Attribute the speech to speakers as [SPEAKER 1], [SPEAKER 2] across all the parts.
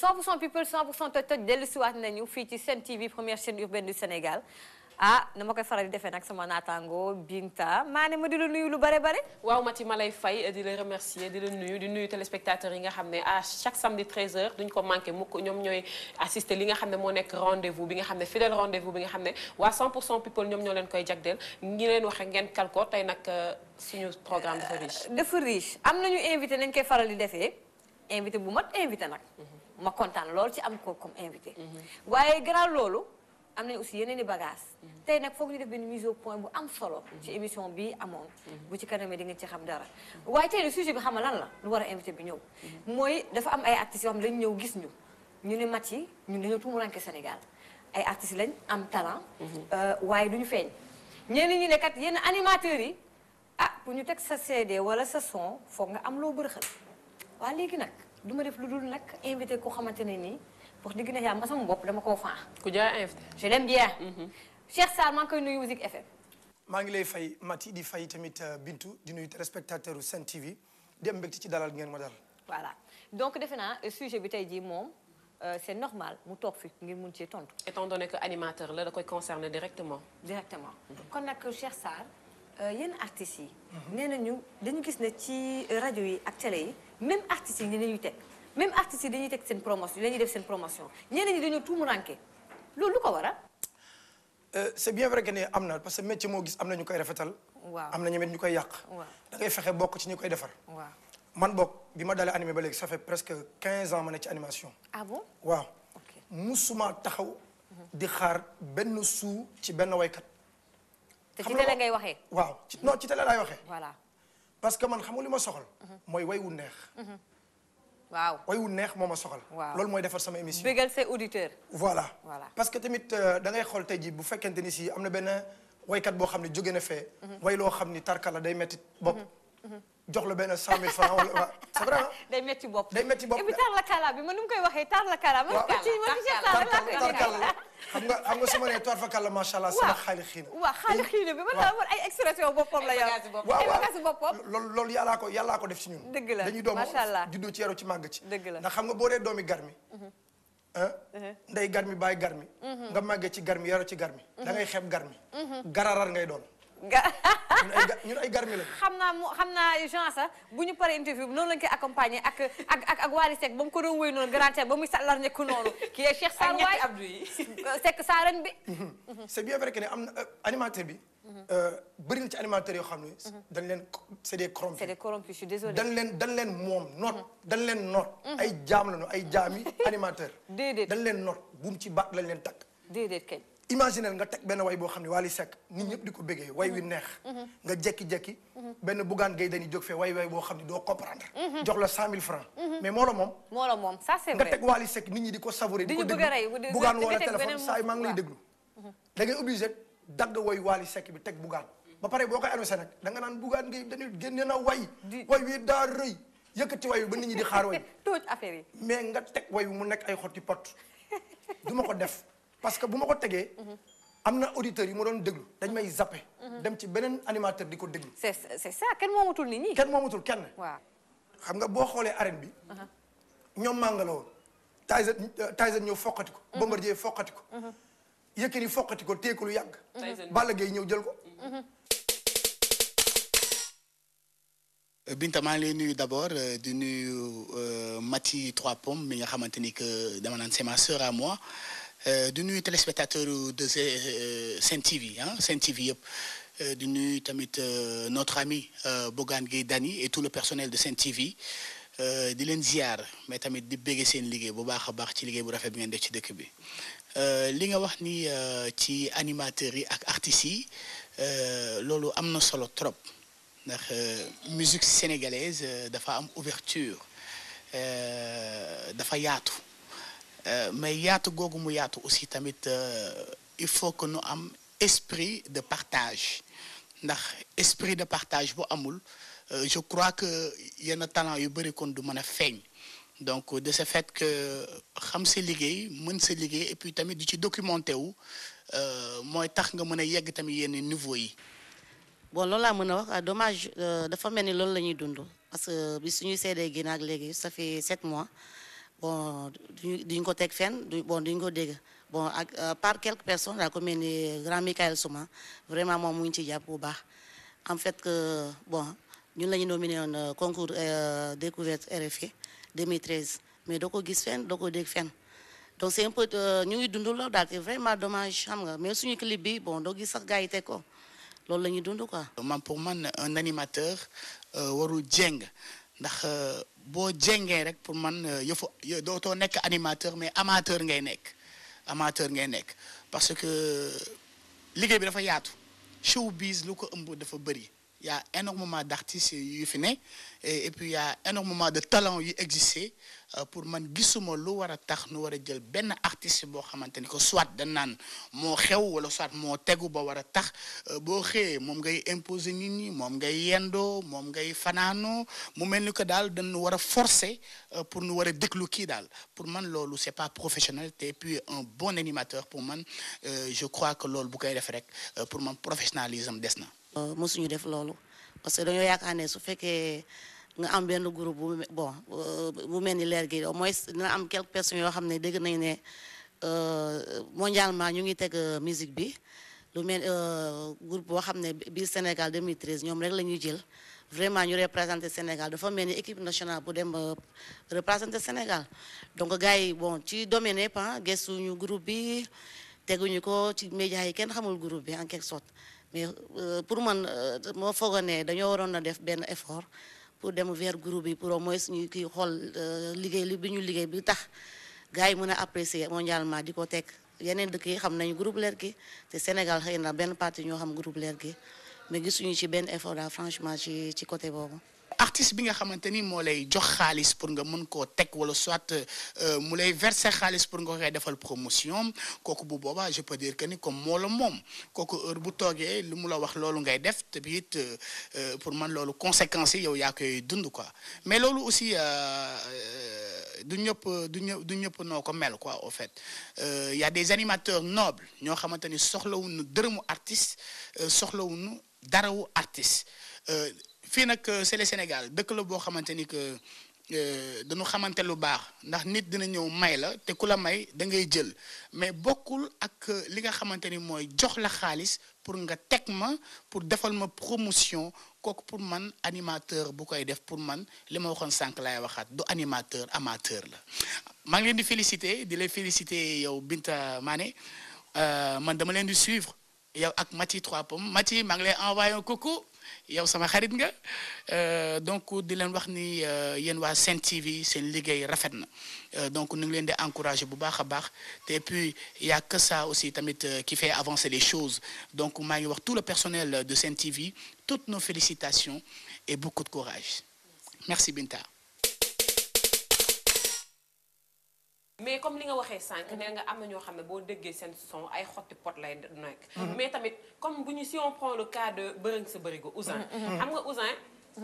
[SPEAKER 1] 100% people 100% toj dellusiwaat nañu fii ci Sen TV première chaîne urbaine du Sénégal ah na ma koy faral di defee nag sama naataango Binta maa ne ma di la nuyu lu bare bare.
[SPEAKER 2] waaw Mati ma lay fay di la remercier di la nuyu di nuyu téléspectateurs yi nga xam ne à chaque samedi 13h duñ ko manqué mukk ñoom ñooy assister li nga xam ne moo nekk rendez-vous bi nga xam ne fidèle rendez-vous bi nga xam ne waa 100% people ñoom ñoo leen koy jagleel ngi leen waxe ngeen kal ko tey nag suñu programme dafa riche.
[SPEAKER 1] dafa riche am nañu invité nañ koy faral di defee invité bu mat invité nag. ma kontaan lool ci am ko comme invité. waaye gannaaw loolu. am nañu aussi yeneen i bagages. tey nag foog ñu def benn mise au point bu am solo. ci émission bi amoon. bu ci kanamee di ngeen ci xam dara. waaye tey nag sujet bi xam nga lan la lu war a invité bi ñëw. mooy dafa am ay artistes yoo xam ne dañu ñëw gis ñu. ñu ne mat yi ñun dañoo tuumuranke Sénégal ay artistes lañ am talent. waaye duñu feeñ. ñenn ñi ne kat yenn animateurs yi ah pour ñu teg sa CD wala sa son foog nga am loo bërëxal. waa léegi nag du ma def lu dul nag invité koo xamante ne nii. wax dëgg na yàlla ma sama bopp dama koo faa.
[SPEAKER 2] ku jaar invité.
[SPEAKER 1] je l'aime bien. Cheikh Sarr maa ngi koy nuyu Musique FM.
[SPEAKER 3] maa ngi lay fay Mati di fay tamit Bintu di nuyu téléspectateur Sen TV di am mbégte ci dalal ngeen ma dal.
[SPEAKER 1] voilà donc defe naa sujet bi tey jii moom c'est normal mu toog fi ngir mun cee tontu.
[SPEAKER 2] étant donné que animateur la da koy concerner directement.
[SPEAKER 1] directement kon nag Cheikh Sarr yenn artistes yi. nee nañu dañu gis ne ci rajo yi ak télé yi même artistes yi ñu ñuy teg. même artistes yi dañuy teg seen promotion dañuy def seen promotion ñeneen ñi dañoo tuumuranke loolu lu ko waral.
[SPEAKER 3] c'est bien vrai que ne am na parce que métier moo gis am na ñu koy rafetal.
[SPEAKER 1] waaw
[SPEAKER 3] am na ñemet ñu koy yàq.
[SPEAKER 1] waaw
[SPEAKER 3] da ngay fexe bokk ci ñu koy defar.
[SPEAKER 1] waaw
[SPEAKER 3] man bokk bi ma dalee animé ba léegi ça fait presque 15 ans ma ne ci animation.
[SPEAKER 1] ah bon
[SPEAKER 3] waaw.
[SPEAKER 1] ok
[SPEAKER 3] musuma taxaw. di xaar benn suu ci benn waykat.
[SPEAKER 1] te ci télé ngay waxee.
[SPEAKER 3] waaw ci non ci télé laay waxee.
[SPEAKER 1] voilà
[SPEAKER 3] parce que man xam nga li ma soxal. mooy way wu neex.
[SPEAKER 1] waaw
[SPEAKER 3] way wu neex moo ma soxal.
[SPEAKER 1] waaw
[SPEAKER 3] loolu mooy defar sama émission.
[SPEAKER 1] bégal ses auditeurs.
[SPEAKER 3] voilà
[SPEAKER 1] voilà
[SPEAKER 3] parce que tamit da ngay xool tey jii bu fekkente ni si am na benn waykat boo xam ne jóge na fee. way loo xam ni tarkala day metti bopp. jox la benn 100 000 francs wala c'est vrai ah.
[SPEAKER 1] day metti bopp
[SPEAKER 3] day metti bopp
[SPEAKER 1] et puis tar la kala bi man nu mu koy waxee tar la kala.
[SPEAKER 3] waaw
[SPEAKER 1] tarkala
[SPEAKER 3] xam nga su ma nee toor fa kàlla macha allah. sama xaali xiina.
[SPEAKER 1] waaw xaali xiina bi man daal ay expression boppam la yor. ay bagages boppam.
[SPEAKER 3] loolu yàllaa ko def ci ñun.
[SPEAKER 1] dëgg la
[SPEAKER 3] dañuy doom
[SPEAKER 1] macha allah
[SPEAKER 3] juddoo ci yaru ci màgg ci.
[SPEAKER 1] dëgg la
[SPEAKER 3] ndax xam nga boo dee doomi garmi. ndey garmi baay garmi. nga màggee ci garmi yaru ci garmi. da ngay xeeb garmi. gararar ngay doon. ñun ay garmi lañu.
[SPEAKER 1] xam naa Jean sax bu ñu paree interview bi noonu lañu koy accompagner ak Wally Seck ba mu ko doon wéy noonu grand ba muy sàllar nekk noonu kii est Cheikh Sarr waay
[SPEAKER 2] Abdou yi
[SPEAKER 1] Seck Saaren bi.
[SPEAKER 3] c'est bien vrai que ne am na animateur bi. bëri na ci animateurs yoo xam ne. dañ leen c'est des corrompus.
[SPEAKER 1] c'est des corrompus je suis désolé.
[SPEAKER 3] dañ leen moom noot. dañ leen noot. ay jaam lañu ay jaami animateur.
[SPEAKER 1] déedéet
[SPEAKER 3] dañ leen noot buum ci baat lañ leen takk.
[SPEAKER 1] déedéet kañ.
[SPEAKER 3] imaginez nga teg benn way boo xam ne Wally Seck nit ñëpp di ko bëggee way wi neex. nga jekki-jekki. benn Bougane Gueye dañuy jóg fee way boo xam ne doo comprendre. jox la 100 000 francs. mais moo la moom. ça c'est vrai nga teg Wally Seck nit ñi di ko savourer. di ko déglu
[SPEAKER 1] bëgg a rey
[SPEAKER 3] Bougane wala téléphone saa yi maa ngi lay déglu. da ngay obligé dagg way Wally Seck bi teg Bougane. ba pare boo koy annoncé nag da nga naan Bougane Gueye dañuy génne na way wi daa rëy yëkkati way wi ba nit ñi di xaar way
[SPEAKER 1] tooj affaire yi.
[SPEAKER 3] mais nga teg way wi mu nekk ay xotti pot du ma ko def parce que bu ma ko tegee. am na auditeurs yi ma doon déglu dañ may zappé. dem ci beneen animateur di ko déglu.
[SPEAKER 1] c'est ça kenn moomatul nit ñi.
[SPEAKER 3] kenn moomatul kenn.
[SPEAKER 1] waaw
[SPEAKER 3] xam nga boo xoolee arène bi. ñoom maa nga la woon. Tyson ñëw foqati ko. Bombardier foqati ko. Yékini foqati ko téye ko lu yàgg. Balla Gaye ñëw jël ko.
[SPEAKER 4] Binta maa ngi lay nuyu d'abord di nuyu Mati Trois Pommes mi nga xamante ni que dama naan c'est ma sœur à moi. di nuyu téléspectateur de Sen TV ah Sen TV yëpp di nuyu tamit notre ami Bougane Gueye Dany et tout le personnel de Sen TV di leen ziar mais tamit di béggee seen liggéey bu baax a baax ci liggéey bu rafet bi ngeen def ci dëkk bi li nga wax ni ci animateurs yi ak artistes yi loolu am na solo trop ndax musique sénégalaise dafa am ouverture dafa yaatu mais yaatu googu mu yaatu aussi tamit il faut que nu am esprit de partage ndax esprit de partage bu amul je crois que yenn talent yu bëri kon du mën a feeñ donc de ce fait que xam sa liggéey mën sa liggéey et puis tamit du ci documenté wu mooy tax nga mën a yegg tamit yenn niveau yi.
[SPEAKER 5] bon loolu laa mën a wax dommage dafa mel ni loolu la ñuy dund parce que bi suñuy seedee génn ak léegi ça fait 7 mois bon duñ ko teg fenn bon duñ ko dégg bon ak par quelques personnes daal ko mel ni grand Michael Souma vraiment moom mu ngi ci jàpp bu baax en fait que bon ñun la ñu nominé woon concours découverte RFI 2013 mais doo ko gis fenn doo ko dégg fenn donc c'est un peu ñu ngi dund loolu daal c'est vraiment dommage xam nga mais suñu clip bi bon doo gis sax gars yi teg ko loolu la ñuy dund quoi.
[SPEAKER 4] man pour man un animateur warul jéng ndax boo jéngee rek pour man yëfu dootoo nekk animateur mais amateur ngay nekk parce que liggéey bi dafa yaatu showbiz lu ko ëmb dafa bëri y a énormément d'artistes yu fi ne et puis y a énormément de talents yu existé pour man gisuma lu war a tax nu war a jël benn artiste boo xamante ni que soit dañ naan moo xew wala soit moo tegu ba war a tax boo xëyee moom ngay imposer nit ñi moom ngay yendoo moom ngay fanaanoo mu mel ni que daal dañ war a forcer pour nu war a déglu kii daal pour man loolu c'est pas professionnel te puis un bon animateur pour man je crois que loolu bu koy def rek pour man professionnalisme des na.
[SPEAKER 5] mosuñu def loolu parce que dañoo yaakaar ne su fekkee nga am benn groupe bu mel ni leer gi au moins dina am quelques personnes yoo xam ne dégg nañ ne mondialement ñu ngi teg musique bi lu mel groupe boo xam ne biir Sénégal 2013 ñoom rek la ñuy jël vraiment ñu représenter Sénégal dafa mel ni équipe nationale bu dem représenter Sénégal donc gars yi bon ci domaine yëpp gëstuñu groupe bi teguñu ko ci médias yi kenn xamul groupe bi en quelque sorte mais pour man moo foogoon ne dañoo waroon a def benn effort pour dem vers groupe bi pour au moins ñu kii xool liggéey bi ñu liggéey bi tax gars yi mën a apprécier mondialement di ko teg yeneen dëkk yi xam nañu groupe Lergui te Sénégal xëy na benn partie ñoo xam groupe Lergui mais gisuñu ci benn effort daal franchement ci côté boobu.
[SPEAKER 4] artiste bi nga xamante ni moo lay jox xaalis pour nga mën koo teg wala soit mu lay verser xaalis pour nga koy defal promotion kooku bu boobaa je peux dire que ni comme moo la moom kooku heure bu toogee lu mu la wax loolu ngay def te bi it pour man loolu conséquences yi yow yaa koy dund quoi mais loolu aussi du ñëpp noo ko mel quoi au fait y a des animateurs nobles ñoo xamante ni soxlawuñu dërëmu artiste soxlawuñu darawu artiste fii nag c'est le Sénégal dëkk la boo xamante ni que dañu xamante lu baax ndax nit dina ñëw may la te ku la may da ngay jël mais bokkul ak li nga xamante ni mooy jox la xaalis pour nga teg ma pour defal ma promotion kooku pour man animateur bu koy def pour man li ma waxoon sànq laay waxaat du animateur amateur la. maa ngi leen di féliciter yow Binta Mané man dama leen di suivre yow ak Maty 3 Pommes Maty maa ngi lay envoyer un coucou. yow sama xarit nga donc di leen wax ni yéen waa Sen TV seen liggéey rafet na donc ñu ngi leen di encourager bu baax a baax te puis y a que ça aussi tamit qui fait avancer les choses donc maa ngi wax tout le personnel de Sen TV toutes nos félicitations et beaucoup de courage merci Binta.
[SPEAKER 2] mais comme li nga waxee sànq nee nga am na ñoo xam ne boo déggee seen son ay xotti pot lay nekk. mais tamit comme bu ñu si on prend le cas de Bërëng sa bërigo Ouzin. xam nga Ouzin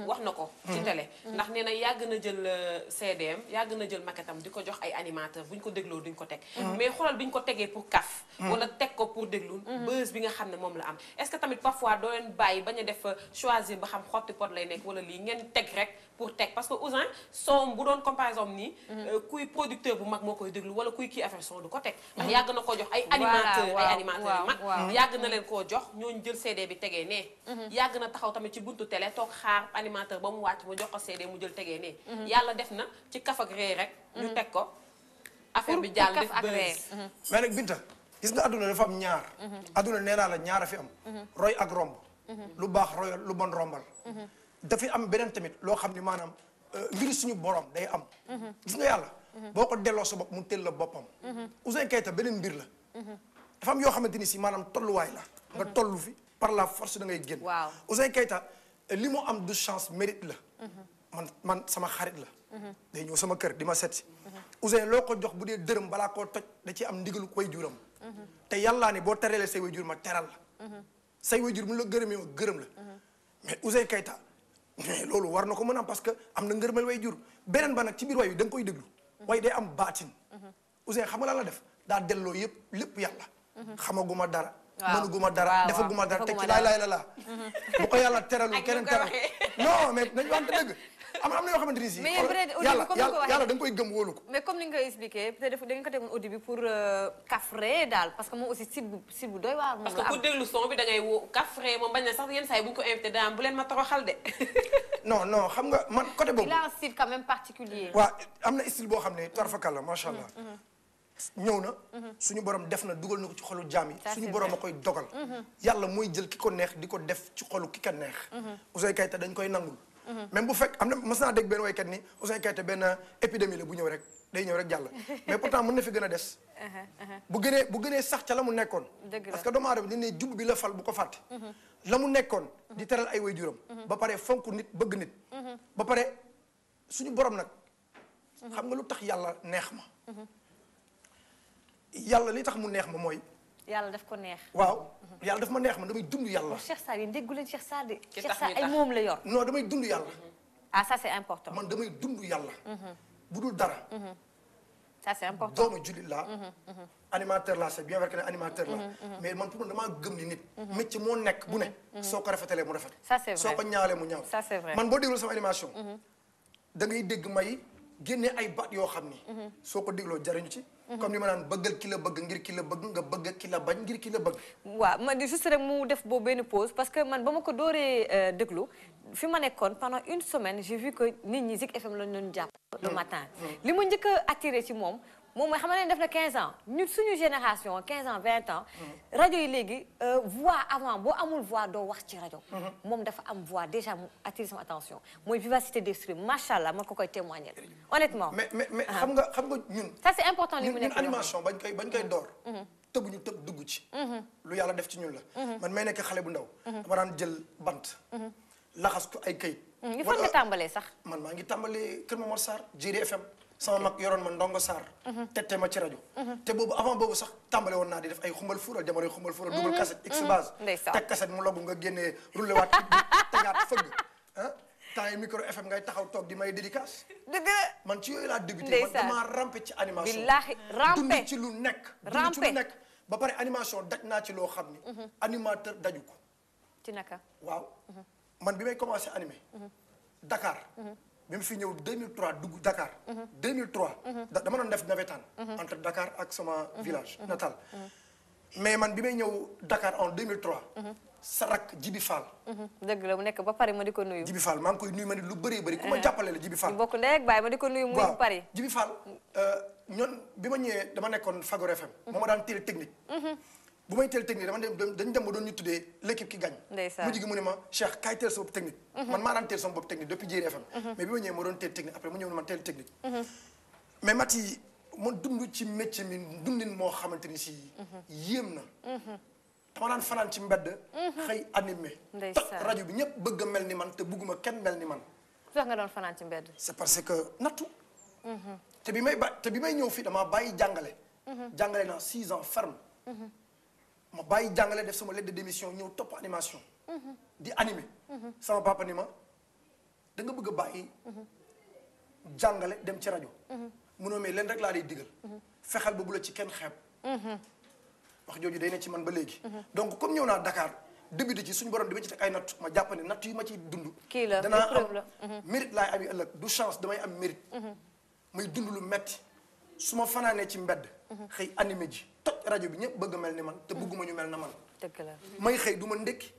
[SPEAKER 2] wax na ko ci télé. ndax nee na yàgg na jël CDM yàgg na jël maquettam di ko jox ay animateurs bu ñu ko dégloo duñ ko teg. mais xoolal bi ñu ko tegee pour kaf. wala teg ko pour déglu. buzz bi nga xam ne moom la am est-ce que tamit parfois doo leen bàyyi bañ a def choisir ba xam xotti pot lay nekk wala lii ngeen teg rek. pour teg parce que Ouzin son bu doon comparaison nii kuy producteur bu mag moo koy déglu wala kuy kii affaire son du ko teg ndax yàgg na ko jox ay animateurs yu mag yàgg na leen koo jox ñooñu jël CD bi tegee nee yàgg na taxaw tamit ci buntu télé toog xaar animateur ba mu wàcc mu jox ko CD mu jël tegee nee yàlla def na ci kaf ak ree rek ñu teg ko affaire bi jàll def buzz
[SPEAKER 3] mais nag Binta gis nga adduna dafa am ñaar adduna nee naa la ñaar a fi am roy ak romb lu baax royal lu bon rombal dafi am beneen tamit loo xam ni maanaam mbiri suñu borom day am gis nga yàlla boo ko delloo sa bopp mu teel la boppam Ouzin Keita beneen mbir la dafa am yoo xamante ni si maanaam tolluwaay la nga tollu fi par la force da ngay génn Ouzin Keita li mu am du chance mérite la man sama xarit la day ñëw sama kër di ma seet si Ouzin loo ko jox bu dee dërëm balaa koo toj da ci am ndigalu way juram te yàllaa ni boo terelee say way jur ma teral la say way jur mu la gërëmee ma gërëm la mais Ouzin Keita mais loolu war na ko mën a am parce que am na ngërmal way jur beneen ba nag ci biir way bi da nga koy déglu way day am baatin Ouzin xam nga lan la def daa delloo yëpp lépp yàlla xamaguma dara mënuguma dara defaguma dara teg ci laay la laa bu ko yàlla teralul keneen teral non mais nañ wante dëgg am na yoo xamante ni si.
[SPEAKER 1] mais peut-être au début comme ni ko waxee
[SPEAKER 3] yàlla da nga koy gëm wóolu ko.
[SPEAKER 1] mais comme ni nga koy expliqué peut-être da nga ko tegoon au début pour kafre daal parce que moom aussi site bu doy waar. moom
[SPEAKER 2] parce
[SPEAKER 1] la
[SPEAKER 2] que ku déglu son bi da ngay woo kafre moom bañ na sax yenn saa yi bu ñu ko invité daan bu leen ma toroxal de.
[SPEAKER 3] non xam nga man côté boobu.
[SPEAKER 1] il a un style quand même particulier.
[SPEAKER 3] waaw am na style boo xam ne tarfakal la macha allah. ñëw na. suñu borom def na dugal na ko ci xolu jaam yi. suñu borom a koy dogal. yàlla mooy jël ki ko neex di ko def ci xolu ki ka neex. Ouzin Keita dañ koy nangul. même bu fekk am na mës naa dégg benn waykat ni Ouzin Keita benn épidémie la bu ñëw rek day ñëw rek jàll. mais pourtant mën na fi gën a des. bu gënee sax ca la mu nekkoon. parce que doomu aadama dañ ne jub bi la fal bu ko fàtte. la mu nekkoon di teral ay waajuram. ba pare fonk nit bëgg nit. ba pare suñu borom nag. xam nga lu tax yàlla neex ma. yàlla li tax mu neex ma mooy.
[SPEAKER 1] yàlla daf ko neex.
[SPEAKER 3] waaw yàlla daf ma neex ma damay dund yàlla.
[SPEAKER 1] Cheikh Sarr yi déggu leen Cheikh Sarr de.
[SPEAKER 2] Ki
[SPEAKER 1] Cheikh
[SPEAKER 2] tax
[SPEAKER 1] Sarr
[SPEAKER 2] ñu
[SPEAKER 1] ay
[SPEAKER 2] tax.
[SPEAKER 1] moom la yor.
[SPEAKER 3] non damay dund yàlla.
[SPEAKER 1] ah ça c'est important.
[SPEAKER 3] man damay dund yàlla. bu dul dara.
[SPEAKER 1] ça c'est important.
[SPEAKER 3] doomu jullit laa. animateur laa c'est bien vrai que ne animateur laa. mais man pour man damaa gëm ni nit. métier moo nekk bu ne. soo ko rafetalee mu rafet.
[SPEAKER 1] ça c'est vrai
[SPEAKER 3] soo ko ñaalee mu ñaaw.
[SPEAKER 1] ça c'est vrai.
[SPEAKER 3] man boo déglu sama animation. da ngay dégg may génne ay baat yoo xam ni. soo ko dégloo jariñu ci. comme ni ma naan bëggal ki la bëgg ngir ki la bëgg nga bëgg ki la bañ ngir ki la bëgg.
[SPEAKER 1] waaw man di juste rek mu def boobu benn pause parce que man ba ma ko dooree déglu fi ma nekkoon pendant une semaine j'ai vu que nit ñi Zik FM lañu doon jàpp le matin li ma njëkk a attiré ci moom mooy xam ne def na 15 ans ñun suñu génération 15 ans 20 ans rajo yi léegi voix avant boo amul voix doo wax ci rajo moom dafa am voix déjà mu attiré sama attention mooy vivacité d'esprit macha allah ma ko koy témoigner honnêtement
[SPEAKER 3] mais xam nga ñun.
[SPEAKER 1] ça c'est important li mu
[SPEAKER 3] ñun
[SPEAKER 1] nekk
[SPEAKER 3] animation bañ koy door. tëbuñu tëb dugg ci. lu yàlla def ci ñun la. man may nekk xale bu ndaw. dama daan jël bant. laxas ko ay kayit.
[SPEAKER 1] il faut nga tàmbalee sax.
[SPEAKER 3] man maa ngi tàmbalee Kër Momar Sarr Jiri FM sama mag yoroon ma Ndongo Sarr. tette ma ci rajo. te boobu avant boobu sax tàmbale woon naa di def ay xumbal fuural jamono xumbal fuural. double cassette x base.
[SPEAKER 1] ndeysaan
[SPEAKER 3] teg cassette mu loggu nga génnee roulé waat tegaat fëgg ah. temps yi micro FM ngay taxaw toog di may dédicace.
[SPEAKER 1] dëgg
[SPEAKER 3] man ci yooyu laa débuté.
[SPEAKER 1] ndeysaan
[SPEAKER 3] man damaa rampé ci animation.
[SPEAKER 1] billaahi rampé
[SPEAKER 3] dund ci lu nekk. dund ci lu nekk ba pare animation daj naa ci loo xam ni. animateur daju ko.
[SPEAKER 1] ci naka.
[SPEAKER 3] waaw man bi may commencé animé. Dakar. bi mu fi ñëw 2003 dugg Dakar. 2003. dama doon def navétane. entre Dakar ak sama village natal. mais man bi may ñëw Dakar en 2003. sa rakk Jibi Fall.
[SPEAKER 1] dëgg la mu nekk ba Paris ma di ko nuyu.
[SPEAKER 3] Jibi Fall maa ngi koy nuyu ma ni lu bëree bëri ku ma jàppale la Jibi Fall.
[SPEAKER 1] ñu bokk ndey ak baay ma di ko nuyu mu ngi Paris.
[SPEAKER 3] Jibi Fall ñoon bi ma ñëwee dama nekkoon Fagor FM. moo ma daan teel technique. bu may teel technique dañ dem ba doon ñu tuddee l'équipe qui gagne.
[SPEAKER 1] ndeysaan
[SPEAKER 3] mujj gi mu ne ma Cheikh kaay teel sa bopp technique. man maa daan teel sama bopp technique depuis Jiri FM. mais bi ma ñëwee ma doon teel technique après mu ñëw ne ma teel technique. mais Mati man dund ci métier mi dundin moo xamante ni si. yéem na. dama daan fanaan ci mbedd. xëy animé.
[SPEAKER 1] ndeysaan
[SPEAKER 3] rajo bi ñëpp bëgg a mel ni man te bëgguma kenn mel ni man.
[SPEAKER 1] lu tax nga doon fanaan ci mbedd.
[SPEAKER 3] c'est parce que nattu. te bi may ñëw fii damaa bàyyi jàngale. jàngale naa 6 ans ferme. ma bàyyi jàngale def sama lettre de démission ñëw topp animation. di animé. sama papa ni ma da nga bëgg a bàyyi. jàngale dem ci rajo. munoo mais leen rek laa lay digal. fexeel ba bu la ci kenn xeeb. wax jooju day ne ci man ba léegi. donc comme ñëw naa Dakar débuté ci suñu borom di ma ci teg ay natt ma jàpp ne natt yi ma ciy dund.
[SPEAKER 1] kii la
[SPEAKER 3] danaa
[SPEAKER 1] épreuve la.
[SPEAKER 3] am mérite laay ami ëllëg du chance damay am mérite. may dund lu metti su ma fanaanee ci mbedd. xëy animé ji toj rajo bi ñëpp bëgg a mel ni man te bëgguma ñu mel na man.
[SPEAKER 1] dëgg la
[SPEAKER 3] may xëy du ma ndékki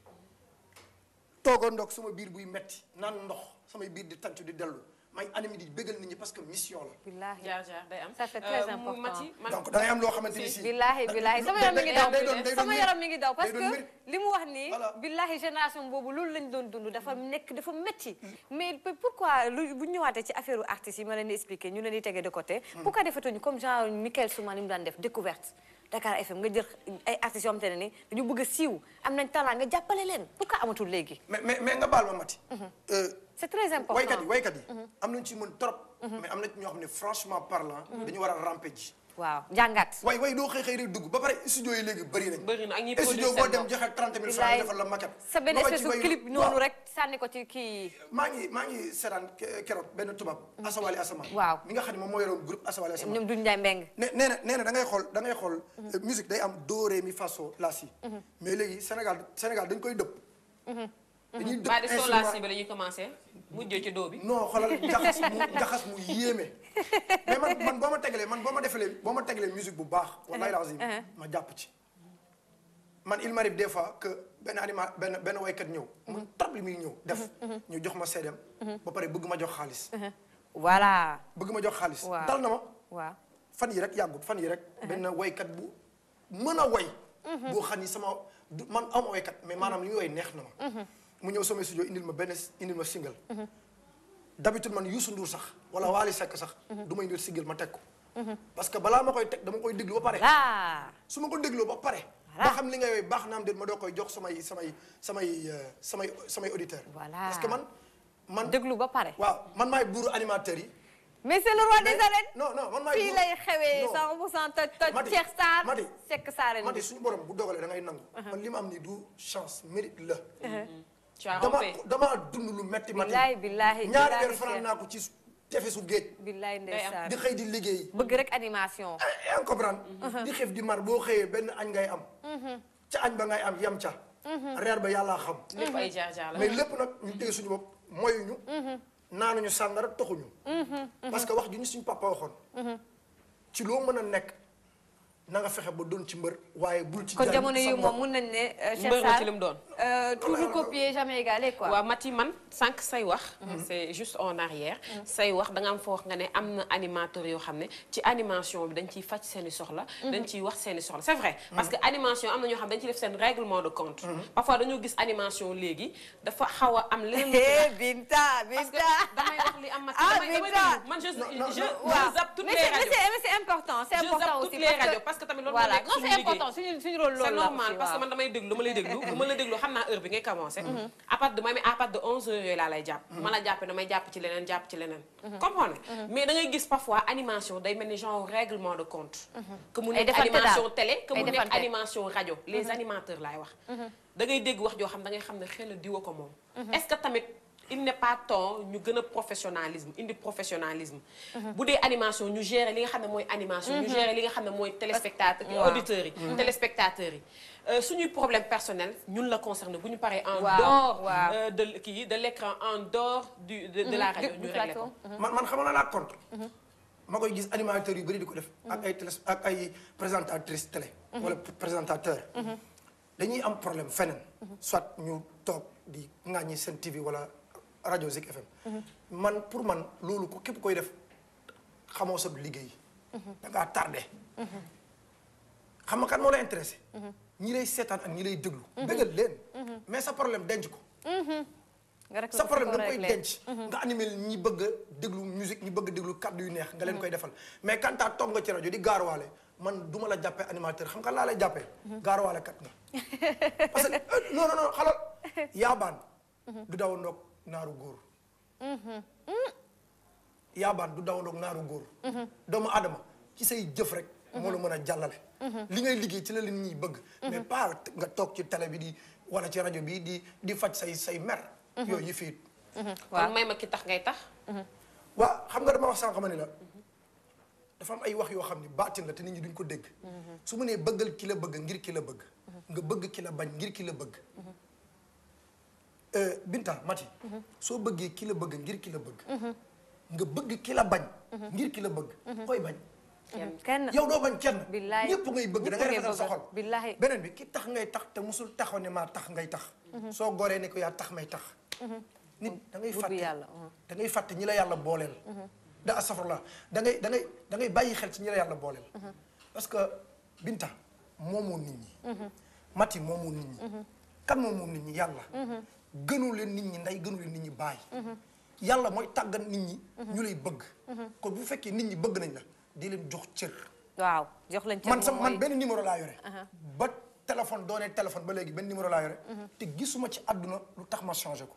[SPEAKER 3] toogoo ndox sama biir buy metti naan ndox samay biir di tàncu di dellu may animé di bëggal nit ñi parce que mission la.
[SPEAKER 1] billaahi
[SPEAKER 2] jaar jaar day am.
[SPEAKER 1] ça c'est très important.
[SPEAKER 3] donc da ngay am loo xamante ni si.
[SPEAKER 1] billaahi sama yaram mi ngi daw sama yaram mi ngi daw parce
[SPEAKER 3] day
[SPEAKER 1] que
[SPEAKER 3] doon mérite.
[SPEAKER 1] li mu wax nii.
[SPEAKER 3] Voilà.
[SPEAKER 1] billaahi génération boobu loolu lañ doon dund dafa nekk dafa métti. mais pourquoi bu ñu ñëwaatee ci affaire artistes yi ma leen di expliquer ñu leen di tegee de côté. pourquoi defatuñu comme genre Michael Souma ni mu daan def découverte. Dakar FM nga jël ay artistes yoo xamante ne ni dañu bëgg a siiw am nañ talent nga jàppale leen pourquoi amatul léegi.
[SPEAKER 3] mais nga baal ma Mati.
[SPEAKER 1] c'est très important
[SPEAKER 3] waykat yi am nañu ci mën trop. mais am na ci ñoo xam ne franchement parlant. dañu war a ramper ji.
[SPEAKER 1] waaw jàngat.
[SPEAKER 3] way doo xëy rek dugg ba pare studio yi léegi bëri nañ.
[SPEAKER 2] bëri na ak ñi produire
[SPEAKER 3] studio boo dem joxe 30 000 francs defal la maquette.
[SPEAKER 1] sa benn espèce de clip noonu rek sànni ko ci kii.
[SPEAKER 3] maa ngi seetaan keroog benn tubaab. Asawali Asama.
[SPEAKER 1] waaw
[SPEAKER 3] mi nga xam ne moom moo yoroon groupe Asawali Asama.
[SPEAKER 1] ñoom duñ Njaay Mbeng.
[SPEAKER 3] nee na da ngay xool. musique day am do ré mi fa sol la si. mais léegi Sénégal dañ koy dëpp. dañuy
[SPEAKER 2] ba
[SPEAKER 3] dëpp
[SPEAKER 2] di
[SPEAKER 3] instrument
[SPEAKER 2] solasi bi la ñuy commencé mujjee ci doo bi.
[SPEAKER 3] non xoolal njaxas mu yéeme mais man boo ma tegalee musique bu baax wallahi lazim ma jàpp ci man il m'arrive des fois que benn waykat ñëw mu trop li muy ñëw def ñu jox ma seedem ba pare bëgg ma jox xaalis
[SPEAKER 1] voilà
[SPEAKER 3] bëgg ma jox xaalis
[SPEAKER 1] waaw
[SPEAKER 3] dal na ma
[SPEAKER 1] waaw
[SPEAKER 3] fan yi rek yàggut fan yi rek benn waykat bu mën a way boo xam ni man am waykat mais maanaam li muy way neex na ma mu ñëw sama studio indil ma single d'habitude man Youssou Ndour sax wala Wally Seck sax du ma indil single ma teg ko parce que balaa ma koy teg dama koy déglu ba pare su ma ko dégloo ba pare ba xam li nga yooyu baax na am déet ma doo koy jox samay auditeur parce que man
[SPEAKER 1] déglu ba pare
[SPEAKER 3] waaw man maay buuru animateur yi
[SPEAKER 1] mais c'est le roi des arènes
[SPEAKER 3] non man maay
[SPEAKER 1] fii lay xewee 100% toj Cheikh Sarr Seck Sarr
[SPEAKER 3] Mati suñu borom bu dogalee da ngay nangu man li ma am ni du chance mérite la dama dund lu metti Mati
[SPEAKER 1] billahi
[SPEAKER 3] ñaari weer fanaan naa ko ci tefesu géej
[SPEAKER 1] billahi ndeysaan
[SPEAKER 3] di xëy di liggéey
[SPEAKER 1] bëgg rek animation
[SPEAKER 3] yaa comprendre di xiif di mar boo xëyee benn añ ngay am ca añ ba ngay am yam ca reer ba yàllaa xam
[SPEAKER 2] lépp ay jaar-jaar la
[SPEAKER 3] mais lépp nag ñu téye suñu bopp moyuñu naanuñu sàngara toxuñu parce que wax ju ñu suñu papa waxoon ci loo mën a nekk na nga fexe ba doon ci mbër waaye bul ci
[SPEAKER 1] kon jamono yi moom mun nañ ne Cheikh
[SPEAKER 2] mbër
[SPEAKER 1] Sarr
[SPEAKER 2] ci lim doon
[SPEAKER 1] toujours copier jamais égalé quoi
[SPEAKER 2] waaw Mati man sànq say wax c'est juste en arrière say wax da nga am fa wax nga ne am na animateur yoo xam ne ci animation bi dañ ciy faj seeni soxla dañ ciy wax seeni soxla c'est vrai parce que animation am na ñoo xam dañ ciy def seen règlement de compte parfois dañoo gis animation léegi dafa xaw a am leneen
[SPEAKER 1] Binta
[SPEAKER 2] parce que damay wax li am Mati damay déglu man je zappe toutes les radios
[SPEAKER 1] mais c'est important aussi
[SPEAKER 2] parce que tamit loolu
[SPEAKER 1] voilà
[SPEAKER 2] moo nekk
[SPEAKER 1] non c'est important suñu rôle loolu
[SPEAKER 2] c'est normal parce que man damay déglu ma lay déglu bu ma la déglu xam naa heure bi ngay commencé à partir de 11 heures yooyu laa lay jàpp ma la jàppee damay jàpp ci leneen comprendre mais da ngay gis parfois animation day mel ni genre règlement de compte que mu nekk animation télé que mu nekk animation rajo les animateurs laay wax da ngay dégg wax joo xam da ngay xam ne xel a diwa ko moom est-ce que tamit il n'est pas temps ñu gën a professionnalisme bu dee animation ñu gérer li nga xam ne mooy animation ñu gérer li nga xam ne mooy téléspectateurs auditeurs yi téléspectateurs yi suñuy problème personnel ñun la concerné bu ñu paree en dehors de l'écran en dehors de la radio ñu réglé ko
[SPEAKER 3] man xamal laa contre ma koy gis animateurs yu bëri di ko def ak ay présentatrices télé wala présentateur dañuy am problème feneen soit ñu toog di ŋàññi seen TV wala rajo Zik FM pour man loolu ko képp koy def xamoo sa liggéey da ngaa tardé xam nga kan moo lay intéressé ñi lay seetaan ak ñi lay déglu dëggal leen mais sa problème denc ko sa problème da nga koy denc nga animé ñi bëgg a déglu musique ñi bëgg a déglu kàddu yu neex nga leen koy defal mais quand ta toog nga ci rajo di gaaruwaale man duma la jàppee animateur xam nga laa lay jàppee gaaruwaale kat nga parce que non xalal yaabaan du daw ndoog naaru góor yaabaan du daw ndoog naaru góor doomu adama ci say jëf rek moo la mën a jàllale li ngay liggéey ci la leen ñuy bëgg mais pas nga toog ci télé bi di wala ci rajo bi di faj say mer yooyu yi fii
[SPEAKER 2] kon may ma ki tax ngay tax
[SPEAKER 3] waaw xam nga dama wax sànq ma ni la dafa am ay wax yoo xam ni baatin la te nit ñi duñ ko dégg su mu nee bëggal ki la bëgg ngir ki la bëgg nga bëgg ki la bañ ngir ki la bëgg Binta Mati soo bëggee ki la bëgg ngir ki la bëgg nga bëgg ki la bañ ngir ki la bëgg koy bañ
[SPEAKER 1] kenn
[SPEAKER 3] yow doo bañ kenn
[SPEAKER 1] billaay
[SPEAKER 3] ñëpp ngay bëgg da ngay rafetal sa xol
[SPEAKER 1] billaay
[SPEAKER 3] beneen bi ki tax ngay tax te musul taxaw ne maa tax ngay tax soo goree ne ko yaa tax may tax nit da ngay fàtte ñi la yàlla booleel da astafurlah da ngay bàyyi xel ci ñi la yàlla booleel parce que Binta moomoo nit ñi Mati moomoo nit ñi kan moomoo nit ñi yàlla gënu leen nit ñi ndey gënu leen nit ñi baay yàlla mooy tàggat nit ñi ñu lay bëgg kon bu fekkee nit ñi bëgg nañ la di leen jox cër
[SPEAKER 1] waaw jox leen cër
[SPEAKER 3] man benn numéro laa yore ba téléphone doonee téléphone ba léegi benn numéro laa yore te gisuma ci àdduna lu tax ma changé ko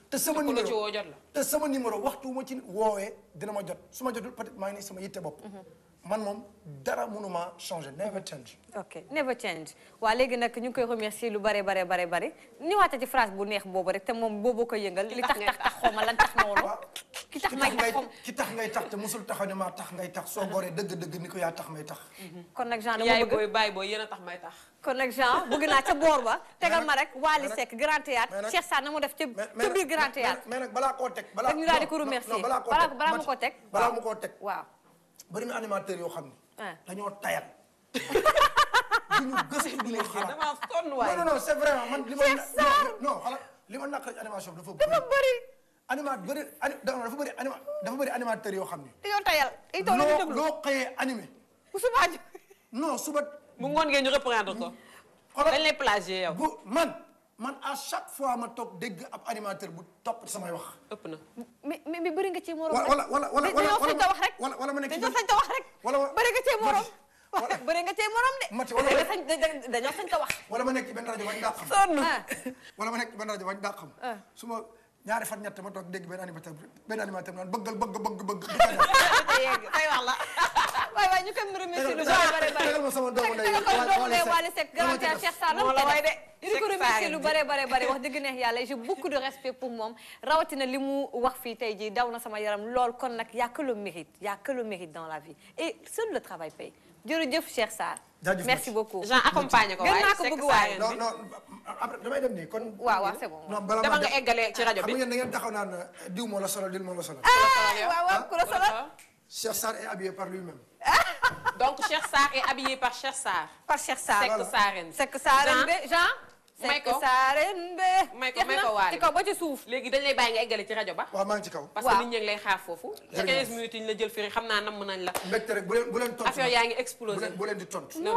[SPEAKER 3] te sama numéro waxtu ma ci woowee dina ma jot su ma jotul peut-être maa ngi ne sama yitte bopp man moom dara mënuma changé never change
[SPEAKER 1] ok never change waa léegi nag ñu ngi koy remercier lu bare ñu wàcce ci phrase bu neex boobu rek te moom boobu ko yëngal li tax xawma lan tax noonu ki tax may tax
[SPEAKER 3] ki tax ngay tax te musul taxaw ne maa tax ngay tax soo goree dëgg-dëgg ni ko yaa tax may tax.
[SPEAKER 1] kon nag Jean dama
[SPEAKER 2] yaay
[SPEAKER 1] bëgg
[SPEAKER 2] booy baay booy yéen a tax may tax.
[SPEAKER 1] kon nag Jean bëgg naa ca boor ba tegal ma rek Wally Seck Grand Théâtre Cheikh Sarr na mu def ca biir Grand Théâtre.
[SPEAKER 3] mais nag balaa koo teg.
[SPEAKER 1] balaa ñu daal di ko remercier balaa mu ko teg.
[SPEAKER 3] balaa mu koo teg.
[SPEAKER 1] waaw.
[SPEAKER 3] bari na animateur yoo xam ni. dañoo tayal. duñu gëstu duñu xalaat.
[SPEAKER 2] damaa sonn waay.
[SPEAKER 3] non c'est vraiment man li ma. non xalaat li ma naqari animation dafa bëri. dafa bëri animateur yoo xam ni.
[SPEAKER 1] dañoo tayal ay tool yu déglu
[SPEAKER 3] loo xëyee animé.
[SPEAKER 1] bu subaa
[SPEAKER 3] non suba.
[SPEAKER 2] bu ngoon ngeen ñu reprendre ko. dañ lay plagier yow.
[SPEAKER 3] bu man à chaque fois ma toog dégg ab animateur bu topp samay wax.
[SPEAKER 2] ëpp na.
[SPEAKER 1] mais bëri nga ci morom.
[SPEAKER 3] wala
[SPEAKER 1] dañoo sañ ta wax rek.
[SPEAKER 3] wala ma nekk
[SPEAKER 1] dañoo sañ ta wax rek. bëri nga ci morom. bëri nga ci morom de.
[SPEAKER 3] Mati
[SPEAKER 1] dañoo sañ ta wax.
[SPEAKER 3] wala ma nekk ci benn rajo bañ daa xam.
[SPEAKER 1] sonn.
[SPEAKER 3] wala ma nekk ci benn rajo bañ daa xam. su ma ñaari fan ñett ma toog dégg benn animateur naan bëgg.
[SPEAKER 1] ay wax la. waay ñu koy remercier lu bare bare.
[SPEAKER 3] tegal ma sama doomu ndey
[SPEAKER 1] Wally Seck Grand Théâtre Cheikh Sarr la way de. di ko remercier lu bare wax dëgg neex yàlla j'ai beaucoup de respect pour moom rawatina li mu wax fii tey jii daw na sama yaram lool kon nag y a que le mérite dans la vie et seul le travail paye jërëjëf Cheikh Sarr. merci beaucoup.
[SPEAKER 2] Jean accompagné ko waaye
[SPEAKER 1] gën naa ko bëgg waaye.
[SPEAKER 3] non après damay dem nii kon.
[SPEAKER 1] waaw c'est bon.
[SPEAKER 3] non bala
[SPEAKER 2] dama nga eggale ci rajo bi.
[SPEAKER 3] xam ngeen da ngeen taxaw naan diw moo la solo diw moo la solo.
[SPEAKER 1] waaw ku la solo.
[SPEAKER 3] Cheikh Sarr est habillé par lui-même.
[SPEAKER 2] donc Cheikh Sarr est habillé par Cheikh Sarr.
[SPEAKER 1] par Cheikh Sarr
[SPEAKER 2] Seck Sarène
[SPEAKER 1] Jean.
[SPEAKER 2] may ko may ko Wally
[SPEAKER 1] ci kaw ba ci suuf.
[SPEAKER 2] léegi dañ lay bàyyi nga eggale ci rajo ba.
[SPEAKER 3] waaw maa ngi ci kaw.
[SPEAKER 2] parce que nit ñi ngi lay xaar foofu. ci 15 minutes yi ñu la jël fii xam naa namm nañ la.
[SPEAKER 3] mbégte rek bu leen tontu.
[SPEAKER 2] affaire yaa ngi explosé.
[SPEAKER 3] bu leen di tontu.
[SPEAKER 2] non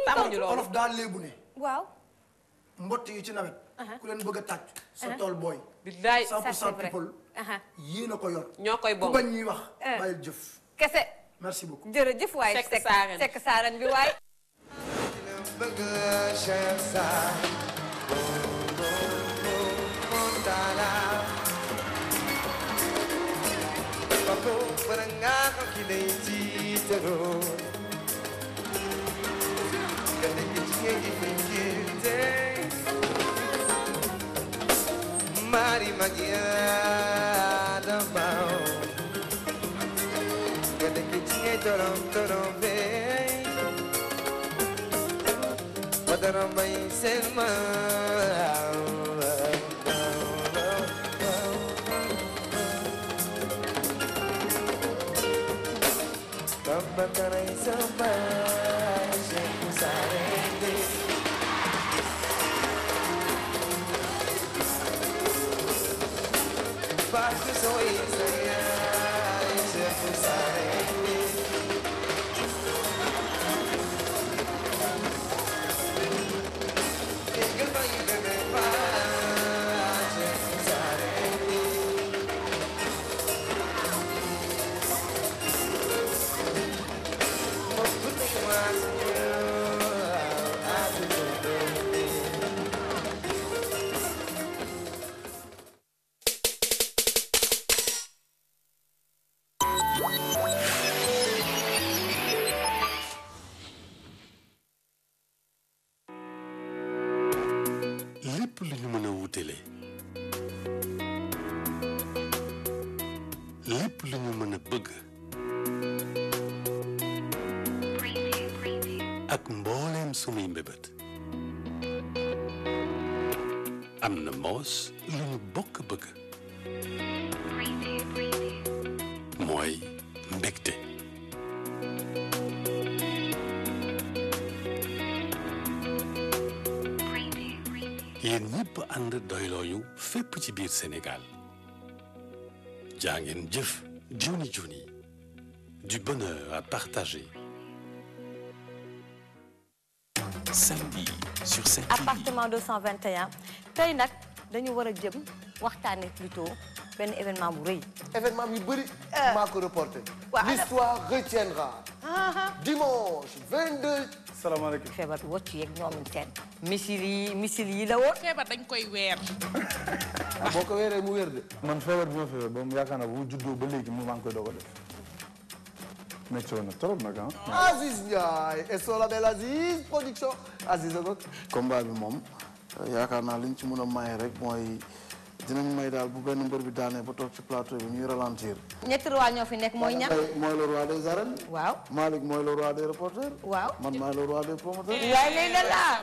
[SPEAKER 2] tamuñu loolu.
[SPEAKER 3] olof daal léegu ne.
[SPEAKER 1] waaw.
[SPEAKER 3] mbott yi ci nawet. ku leen bëgg a tàcc. sa tool booy.
[SPEAKER 2] billaay
[SPEAKER 3] 100% people. yéen a ko yor.
[SPEAKER 2] ñoo koy bon
[SPEAKER 3] ku bañ ñuy wax. bàyyil jëf.
[SPEAKER 1] kese.
[SPEAKER 3] merci beaucoup.
[SPEAKER 1] jërëjëf waay Seck Sarène bi waay.
[SPEAKER 6] Mari Magia Bao Gada kitinge torom vei Padara mai selma Tambakara isamba Sheku sarende Baku soy saya Sheku sarende Tinggal bayi bebe pa Sheku sarende Mopuni wasnya Aku tutupi
[SPEAKER 7] lépp lu ñu mën a wutale lépp lu ñu mën a bëgg ak mbooleem sunuy mbébét am na moos lu ñu bokk bëgg mooy mbégte yéen ñëpp ànd doylooyu fépp ci biir Sénégal jaa ngeen jëf Joni Joni du bonheur à partager. Samedi sur Sen TV.
[SPEAKER 1] appartement 221 tey nag dañu war a jëm waxtaanee plutôt benn événement bu rëy.
[SPEAKER 6] événement bi bëri maa ko reporté
[SPEAKER 1] waaw
[SPEAKER 6] l'histoire retiendra dimanche 22
[SPEAKER 8] salaamaaleykum.
[SPEAKER 1] feebar bi wocc yeeg ñoom seen misil yi la woon.
[SPEAKER 9] feebar dañ koy weer.
[SPEAKER 6] boo ko weeree mu wér de
[SPEAKER 8] man feebar bi ma feebar ba mu yaakaar naa bu mu juddoo ba léegi mu maa ngi koy doog a def. métti woon na trop nag ah.
[SPEAKER 6] Aziz Ndiaye et son label Aziz production Aziz Agok
[SPEAKER 10] combat bi moom yaakaar naa li ñu ci mën a maye rek mooy
[SPEAKER 6] dinañ may daal bu benn mbër bi daanee ba toog ci plateau bi ñuy ralentir.
[SPEAKER 1] ñetti roi ñoo fi nekk mooy ñan.
[SPEAKER 6] mooy le roi des arènes.
[SPEAKER 1] waaw
[SPEAKER 6] Malick mooy le roi des reporters.
[SPEAKER 1] waaw
[SPEAKER 6] man maay le roi des promoteurs.
[SPEAKER 1] yaay lay la laa.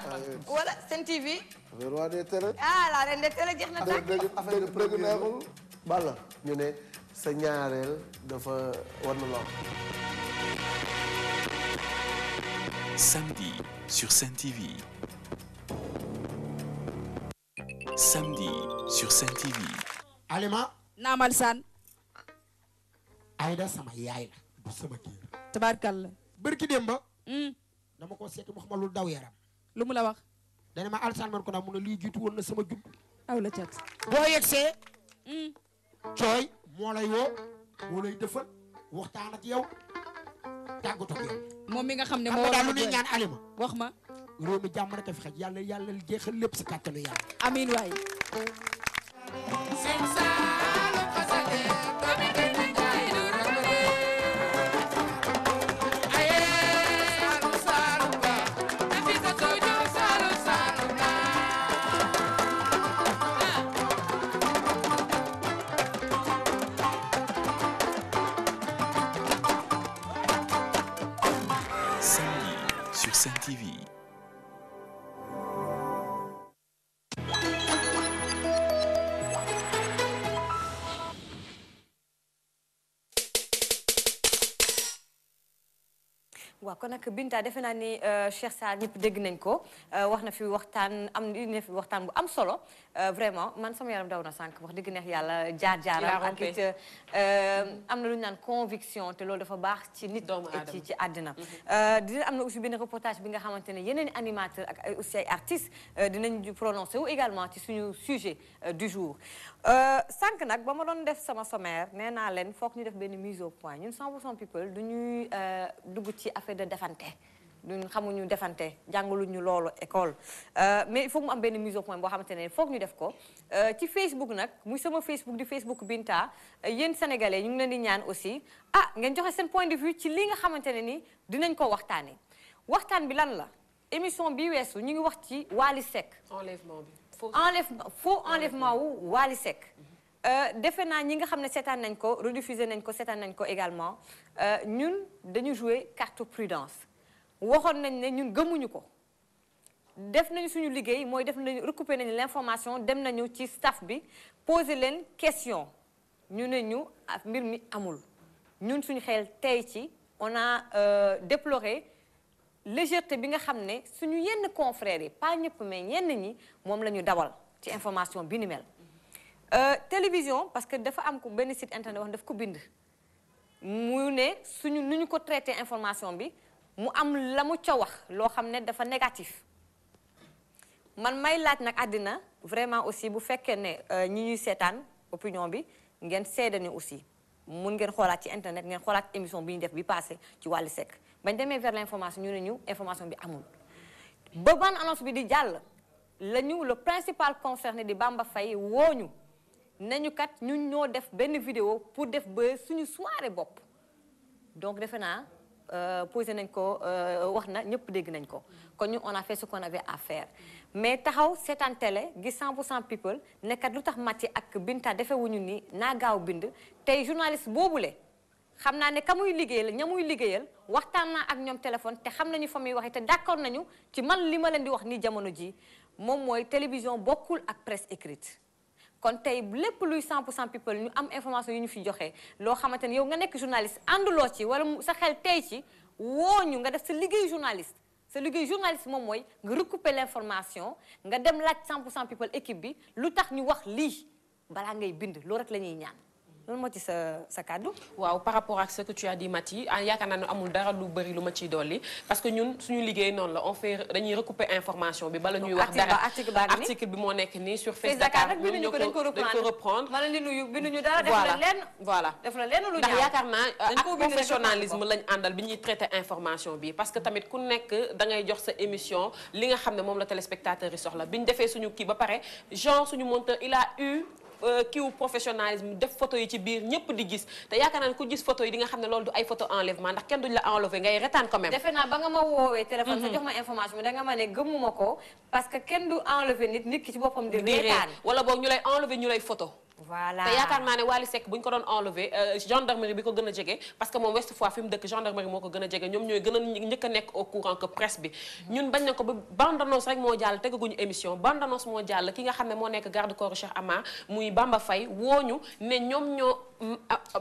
[SPEAKER 1] wala Sen TV.
[SPEAKER 6] le roi des télé.
[SPEAKER 1] ah la reine des télé jeex na tàkk.
[SPEAKER 6] dëgg neexul. Balla ñu ne sa ñaareel dafa war na lool.
[SPEAKER 9] Samedi sur Sen TV. Samedi sur Sen TV.
[SPEAKER 10] Alima.
[SPEAKER 11] Naamal Sane.
[SPEAKER 10] Aïda sama yaay la. bu sama kër.
[SPEAKER 11] tabaarkalla.
[SPEAKER 10] bërki dem ba. dama ko seeti mu xamal lu daw yaram.
[SPEAKER 11] lu mu la wax.
[SPEAKER 10] dana ma Alsaan man ko nag mu ne lii jiitu woon na sama judd.
[SPEAKER 11] aw la cat.
[SPEAKER 10] boo yegsee. cooy moo lay woo moo lay defal waxtaan ak yow tàggatoo ak yow.
[SPEAKER 11] moom mi nga xam ne
[SPEAKER 10] xam
[SPEAKER 11] moo
[SPEAKER 10] nga
[SPEAKER 11] war
[SPEAKER 10] daal
[SPEAKER 11] a
[SPEAKER 10] lu ñuy ñaan Alima.
[SPEAKER 11] wax ma.
[SPEAKER 10] réew mi jàmm rek a fi xaj yàlla jeexal lépp si kàttanu yàlla.
[SPEAKER 11] amiin waay.
[SPEAKER 9] Samedi sur Sen TV.
[SPEAKER 1] waaw kon nag Binta defe naa ni Cheikh Sarr ñëpp dégg nañ ko wax na fi waxtaan na fi waxtaan bu am solo vraiment man sama yaram daw na sànq wax dëgg neex yàlla jaar-jaaram ak it am na lu ñu naan conviction te loolu dafa baax ci nit ci àddina dina am na aussi benn reportage bi nga xamante ne yeneen i animateur ak ay aussi ay artistes dinañ prononcé wu également ci suñu sujet du jour sànq nag ba ma doon def sama sommaire nee naa leen foog ñu def benn mise au point ñun 100% people du ñuy dugg ci affaire de defante ñun xamuñu defante jàngaluñu loolu école mais il faut mu am benn mise au point boo xamante ne foog ñu def ko ci Facebook nag muy sama Facebook di Facebook Binta yéen sénégalais ñu ngi leen di ñaan aussi ngeen joxe seen point de vue ci li nga xamante ne ni dinañ ko waxtaanee waxtaan bi lan la émission bi weesu ñu ngi wax ci Wally Seck.
[SPEAKER 2] enlèvement bi
[SPEAKER 1] faux enlèvement wu Wally Seck. defe naa ñi nga xam ne seetaan nañ ko rediffusé nañ ko seetaan nañ ko également ñun dañu jouer carte prudence waxoon nañ ne ñun gëmuñu ko def nañu suñu liggéey mooy def nañu recouper nañu l'information dem nañu ci staff bi poser leen question ñu ne ñu mbir mi amul ñun suñu xel tey ci on a déploré légèreté bi nga xam ne suñu yenn confrères yi pas ñëpp mais ñenn ñi moom la ñu dawal ci information bi ni mel télévision parce que dafa am ko benn site internet wax daf ko bind mu ne suñu nu ñu ko traité information bi mu am la mu ca wax loo xam ne dafa négatif man may laaj nag àddina vraiment aussi bu fekkee ne ñi ñuy seetaan opinion bi ngeen seede ni aussi mun ngeen xoolaat ci internet ngeen xoolaat émission bi ñu def bi passé ci Wally Seck bañ demee vers l'information ñu ne ñu information bi amul ba ban annonce bi di jàll la ñu le principal concerné di Bamba Faye wooñu nañu kat ñun ñoo def benn vidéo pour def ba suñu soirée bopp donc defe naa posé nañ ko wax na ñëpp dégg nañ ko kon ñu on a fait ce qu'on avait à faire mais taxaw seetaan télé gis 100% people nekkat lu tax Mati ak Binta defewuñu ni naa gaaw bind tey journaliste boobule xam naa ne ka muy liggéeyal ña muy liggéeyal waxtaan naa ak ñoom téléphone te xam nañu fa muy waxee te d'accord nañu ci man li ma leen di wax ni jamono ji moom mooy télévision bokkul ak presse écrite kon tey lépp luy 100% people ñu am information yu ñu fi joxe loo xamante ne yow nga nekk journaliste ànduloo ci wala sa xel tey ci wooñu nga def sa liggéey journaliste sa liggéey journaliste moom mooy nga recouper l'information nga dem laaj 100% people équipe bi lu tax ñu wax lii balaa ngay bind loolu rek la ñuy ñaan loolu moo ci sa kàddu.
[SPEAKER 2] waaw par rapport ak ce que tu as dit Maty yaakaar naa ne amul dara lu bëri lu ma ciy dolli parce que ñun suñu liggéey noonu la on fait dañuy recouper information bi bala ñuy wax dara article bi moo nekk nii sur Face Dakar ñun ñoo ko dañ ko reprendre.
[SPEAKER 1] ma leen di nuyu binduñu dara def la lenn.
[SPEAKER 2] voilà
[SPEAKER 1] def la lenn lu
[SPEAKER 2] ndax yaakaar naa ak professionnalisme lañ àndal bi ñuy traiter information bi parce que tamit ku nekk da ngay jox sa émission li nga xam ne moom la téléspectateur yi soxla bi ñu defee suñu kii ba pare genre suñu monteur il a eu kiiwu professionnalisme def photo yi ci biir ñëpp di gis te yaakaar naa ne ku gis photo yi di nga xam ne loolu du ay photo enlèvement ndax kenn duñ la enlever ngay retaan quand même.
[SPEAKER 1] defe naa ba nga ma woowee téléphone sa jox ma information bi da nga ma ne gëmuma ko parce que kenn du enlever nit ki ci boppam di reetaan
[SPEAKER 2] wala boog ñu lay enlever ñu lay photo.
[SPEAKER 1] voilà
[SPEAKER 2] te yaakaar naa ne Wally Seck bu ñu ko doon enlever gendarmerie bi ko gën a jege parce que moom Ouest Foire fi mu dëkk gendarmerie moo ko gën a jege ñoom ñooy gën a njëkk a nekk au courant que presse bi ñun bañ na ko ba bande-annonce rek moo jàll tegaguñu émission bande-annonce moo jàll ki nga xam ne moo nekk garde corps Cheikh Ama muy Bamba Faye wooñu ne ñoom ñoo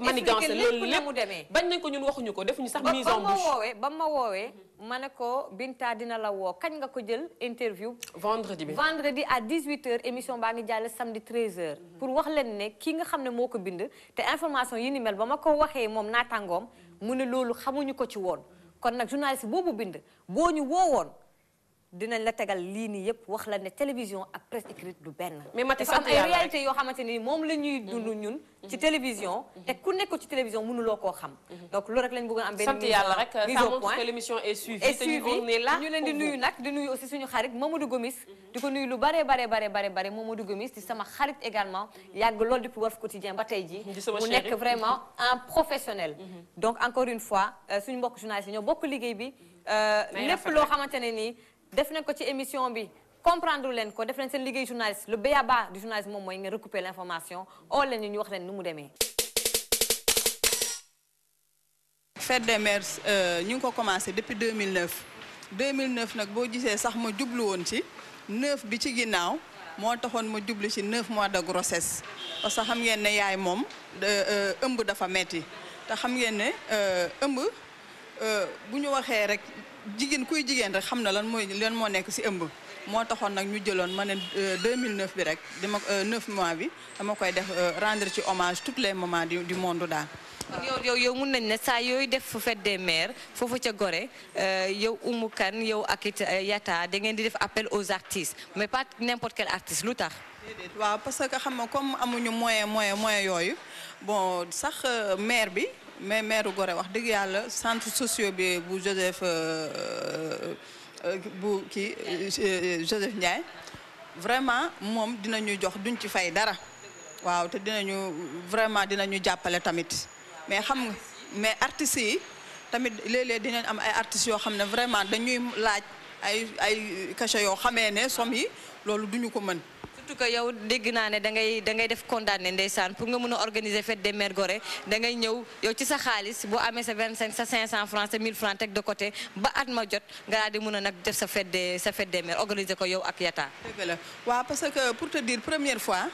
[SPEAKER 2] manigancé loolu lépp
[SPEAKER 1] mu demee
[SPEAKER 2] bañ nañ ko ñun waxuñu ko defuñu sax mise en bouche
[SPEAKER 1] ba ma woowee ma ne ko Binta dina la woo kañ nga ko jël interview
[SPEAKER 2] vendredi
[SPEAKER 1] à 18h émission baa ngi jàll samedi 13h pour wax leen ne ki nga xam ne moo ko bind te information yi ni mel ba ma ko waxee moom naataangoom mu ne loolu xamuñu ko ci woon kon nag journaliste boobu bind boo ñu woowoon dinañ la tegal lii nii yëpp wax la ne télévision ak presse écrite du benn.
[SPEAKER 2] mais Mati
[SPEAKER 1] dafa am ay réalité yoo xamante ni moom la ñuy dund ñun. ci télévision te ku nekk ci télévision mënuloo koo xam. donc loolu rek lañ bëggoon am benn
[SPEAKER 2] sant yàlla rek
[SPEAKER 1] mise
[SPEAKER 2] ça
[SPEAKER 1] au
[SPEAKER 2] montre
[SPEAKER 1] point
[SPEAKER 2] que l'émission est suivie te on est là
[SPEAKER 1] ñu leen di nuyu nag di nuyu aussi suñu xarit Mamadou Gomis. di ko nuyu lu bare Mamadou Gomis di sama xarit également yàgg loolu depuis Walf Quotidien ba tey ji mu nekk vraiment un professionnel. donc encore une fois suñu mbokk journaliste yi ñoo bokk liggéey bi. lépp loo xamante ne nii def nañ ko ci émission bi comprendre leen ko def leen seen liggéey journaliste le b.a.-ba du journaliste moom mooy nga recouper l'information oo leen ñu wax leen nu mu demee.
[SPEAKER 12] Fête des mères ñu ngi ko commencé depuis 2009 nag boo gisee sax ma jublu woon ci 9 bi ci ginnaaw moo taxoon ma jublu ci 9 mois de grossesse parce que xam ngeen ne yaay moom ëmb dafa metti te xam ngeen ne ëmb bu ñu waxee rek. jigéen kuy jigéen rek xam na lan moo nekk ci ëmb moo taxoon nag ñu jëloon ma ne 2009 bi rek dama 9 mois bi dama koy def rendre ci hommage toutes les mamans du monde daal.
[SPEAKER 1] yow mun nañ ne saa yooyu def fête des mères foofu ca Gorée yow Oumou Kane yow ak it Yata da ngeen di def appel aux artistes mais pas n'importe quel artiste lu tax.
[SPEAKER 12] waaw parce que xam nga comme amuñu moyen yooyu bon sax mère bi. mais maire Gorée wax dëgg yàlla centre sociaux bi bu Joseph bu kii Joseph Ndiaye vraiment moom dinañu jox duñ ci fay dara waaw te dinañu jàppale tamit mais xam nga mais artistes yi tamit léeg-léeg dinañ am ay artistes yoo xam ne vraiment dañuy laaj ay cachet yoo xamee ne somme yi loolu duñu ko mën.
[SPEAKER 1] surtout que yow dégg naa ne da ngay def condamné ndeysaan pour nga mën a organiser fête des mères Gorée da ngay ñëw yow ci sa xaalis boo amee sa 25 sa 500 francs sa 1000 francs teg de côté ba at ma jot nga daal di mën a nag def sa fête des mères organiser ko yow ak Yata.
[SPEAKER 12] dëgg la waaw parce que pour te dire première fois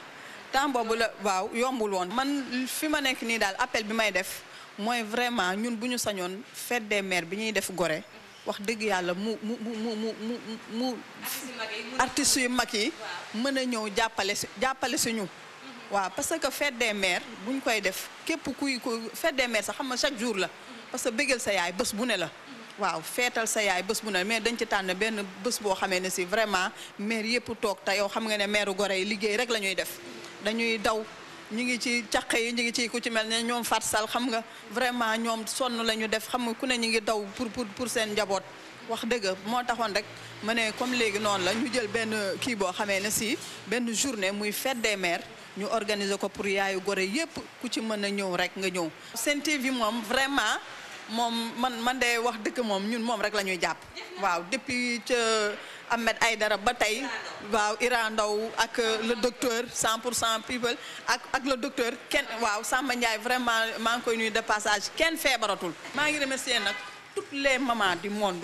[SPEAKER 12] temps boobu la waaw yombul woon. man fi ma nekk nii daal appel bi may def mooy vraiment ñun bu ñu sañoon fête des mères bi ñuy def Gorée wax dëgg yàlla mu artistes yu mag yi mën a ñëw jàppale suñu waaw parce que fête des mères buñ koy def képp kuy fête des mères sax xam nga chaque jour la parce que bégal sa yaay bés bu ne la waaw feetal sa yaay bés bu ne mais dañ ci tànn benn bés boo xamee ne si vraiment mère yëpp toog te yow xam nga ne mère Gorée yi liggéey rek la ñuy def dañuy daw ñu ngi ci caq yi ñu ngi ci ku ci mel ne ñoom Fat Sall xam nga vraiment ñoom sonn la ñu def xam nga ku ne ñu ngi daw pour seen njaboot wax dëgg moo taxoon rek ma ne comme léegi noonu la ñu jël benn kii boo xamee ne si benn journée muy fête des mères ñu organiser ko pour yaayu Gorée yépp ku ci mën a ñëw rek nga ñëw. Sen TV moom vraiment moom man de wax dëgg moom ñun moom rek la ñuy jàpp waaw depuis ca Ahmed Aïdara ba tey waaw Iran Ndaw ak le docteur 100% people ak le docteur kenn waaw Samba Ndiaye vraiment maa ngi koy nuyu de passage kenn feebaratul. maa ngi remercier nag toutes les mamans du monde.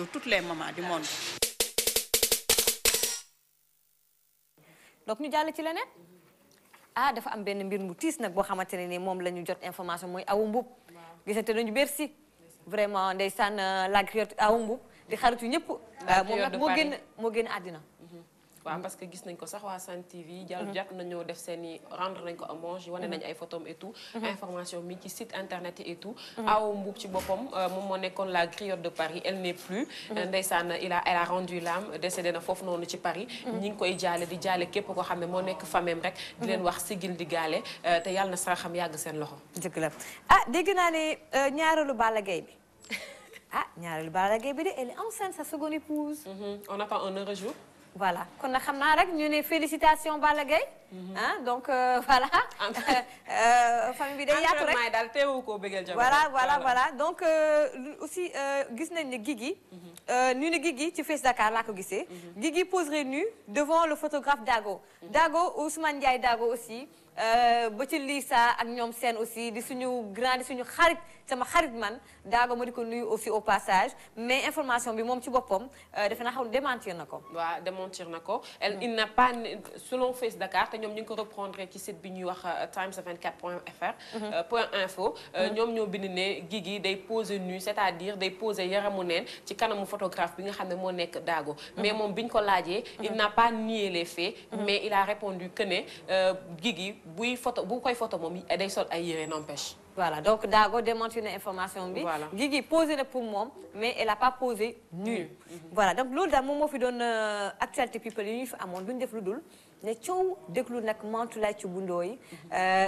[SPEAKER 1] donc ñu jàll ci leneen dafa am benn mbir mu tiis nag boo xamante ne ni moom la ñu jot information mooy Awa Mboup gisante nañu Bercy vraiment ndeysaan la griotte Awa Mboup di xaritu ñëpp moom nag moo génn àddina.
[SPEAKER 2] waaw parce que gis nañ ko sax waa Sen TV jot nañoo def seeni rendre nañ ko hommage wane nañ ay photos et tout information mi ci site internet et tout Awa Mboup ci boppam moom moo nekkoon la griotte de Paris elle n'est plus ndeysaan elle a rendu l'âme décédé na foofu noonu ci Paris ñi ngi koy jaale di jaale képp koo xam ne moo nekk famem rek di leen wax sigil di gaale te yàlla na sax xam yàgg seen loxo
[SPEAKER 1] dëgg la dégg naa ne ñaareelu Balla Gaye bi ñaareelu Balla Gaye bi de elle est enceinte sa seconde épouse
[SPEAKER 2] on attend un heureux jour.
[SPEAKER 1] voilà kon nag xam naa rek ñu ne félicitations Balla Gaye ah donc voilà famille bi day yaatu rek
[SPEAKER 2] entraînement daal teewu koo bëggal jabar
[SPEAKER 1] voilà donc aussi gis nañ ne Guigui nu ne Guigui ci Face Dakar laa ko gisee Guigui poserait nu devant le photographe Dago Ousmane Ndiaye Dago aussi ba ci Lisa ak ñoom seen aussi di suñu grand di suñu xarit sama xarit man Dago ma di ko nuyu aussi au passage mais information bi moom ci boppam defe naa xaw démentir na ko.
[SPEAKER 2] waaw démentir na ko il n'a pas selon Face Dakar te ñoom ñu ngi ko reprendre ci site bi ñuy wax times24.fr point info ñoom ñoo bind ne Guigui day poser nu c'est-à-dire day poser yaramu neen ci kanamu photographe bi nga xam ne moo nekk Dago mais moom biñ ko laajee il n'a pas nié les faits mais il a répondu que ne Guigui bu koy photo moom day sol ay yére n'empêche.
[SPEAKER 1] Voilà donc Dago démentir na information bi.
[SPEAKER 2] Voilà
[SPEAKER 1] Guigui posé na pour moom mais elle a pas posé nu. Voilà donc loolu daal moom moo fi doon actualité people yi ñu fi amoon duñ def lu dul ne coow déglu nag Mantoulaye Thioub Ndoye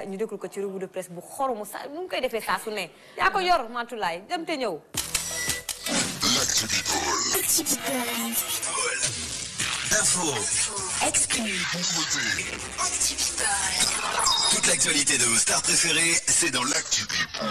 [SPEAKER 1] ñu déglu ko ci revue de presse bu xoromu sa nu ngi koy defee saa su ne yaa ko yor Mantoulaye dem te ñëw.
[SPEAKER 13] Info. Exclu. Toute l'actualité de vos stars préférées, c'est dans l'Actu People.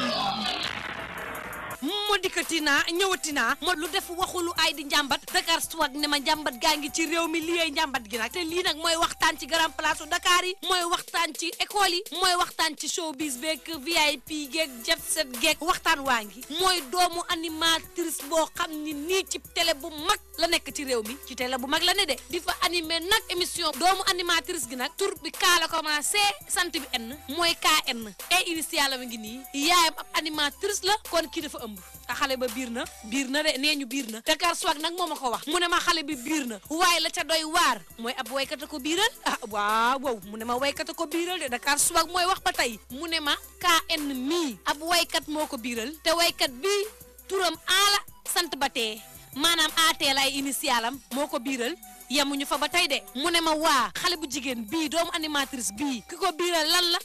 [SPEAKER 14] moo dikkati naa ñëwati naa moo lu def waxulu ay di njàmbat Dakar Swag ne ma njàmbat gaa ngi ci réew mi lii njàmbat gi nag te lii nag mooy waxtaan ci grand place u Dakar yi mooy waxtaan ci école yi mooy waxtaan ci showbiz beeg VIP geeg jet set geeg waxtaan waa ngi mooy doomu animatrice boo xam ni nii ci télé bu mag la nekk ci réew mi ci télé bu mag la ne de di fa animé nag émission doomu animatrice gi nag tur bi kaa la commencé sant bi N mooy KN et initial la ngi nii yaayam ab animatrice la kon kii dafa ëmb a xale ba biir na de nee ñu biir na Dakar Swag nag moo ma ko wax mu ne ma xale bi biir na waaye la ca doy waar mooy ab waykat a ko biiral waaw mu ne ma waykat a ko biiral de Dakar Swag mooy wax ba tey mu ne ma KN mii ab waykat moo ko biiral te waykat bi turam aala sant ba tee maanaam aateel ay initialam moo ko biiral yemuñu fa ba tey de mu ne ma waa xale bu jigéen bii doomu animatrice bii ki ko biiral lan la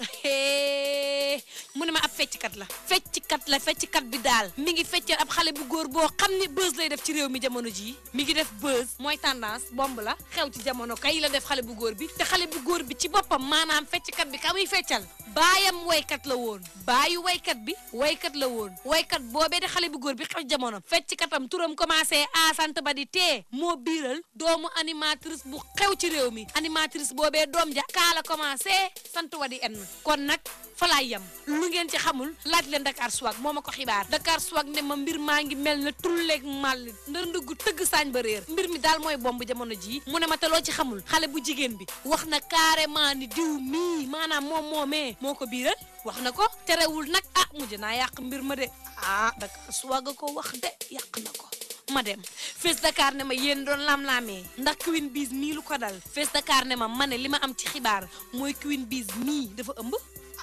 [SPEAKER 14] mu ne ma ab fecckat bi daal mi ngi feccal ab xale bu góor boo xam ni buzz lay def ci réew mi jamono jii mi ngi def buzz mooy tendance bomb la xew ci jamono kay la def xale bu góor bi te xale bu góor bi ci boppam maanaam fecckat bi ka muy feccal baayam waykat la woon baayu waykat bi waykat la woon waykat boobee de xale bu góor bi xew jamono fecckatam turam commencé a sant ba di tee moo biiral doomu animatrice bu xew ci réew mi animatrice boobee doom ja kaa la commencé sant wa di enn kon nag fa laay yem lu ngeen ci xamul laaj leen Dakar Swag moo ma ko xibaar Dakar Swag ne ma mbir maa ngi mel na tulleeg màllit ndër ndëggu tëgg saañ ba réer mbir mi daal mooy bomb jamono jii mu ne ma te loo ci xamul xale bu jigéen bi wax na carrément ni diw mii maanaam moom moomee moo ko biiral wax na ko terewul nag mujj naa yàq mbir ma de Dakar Swag a ko wax de yàq na ko ma dem Face Dakar ne ma yéen doon lam-laamee ndax Queen Biz mii lu ko dal Face Dakar ne ma ne li ma am ci xibaar mooy Queen Biz mii dafa ëmb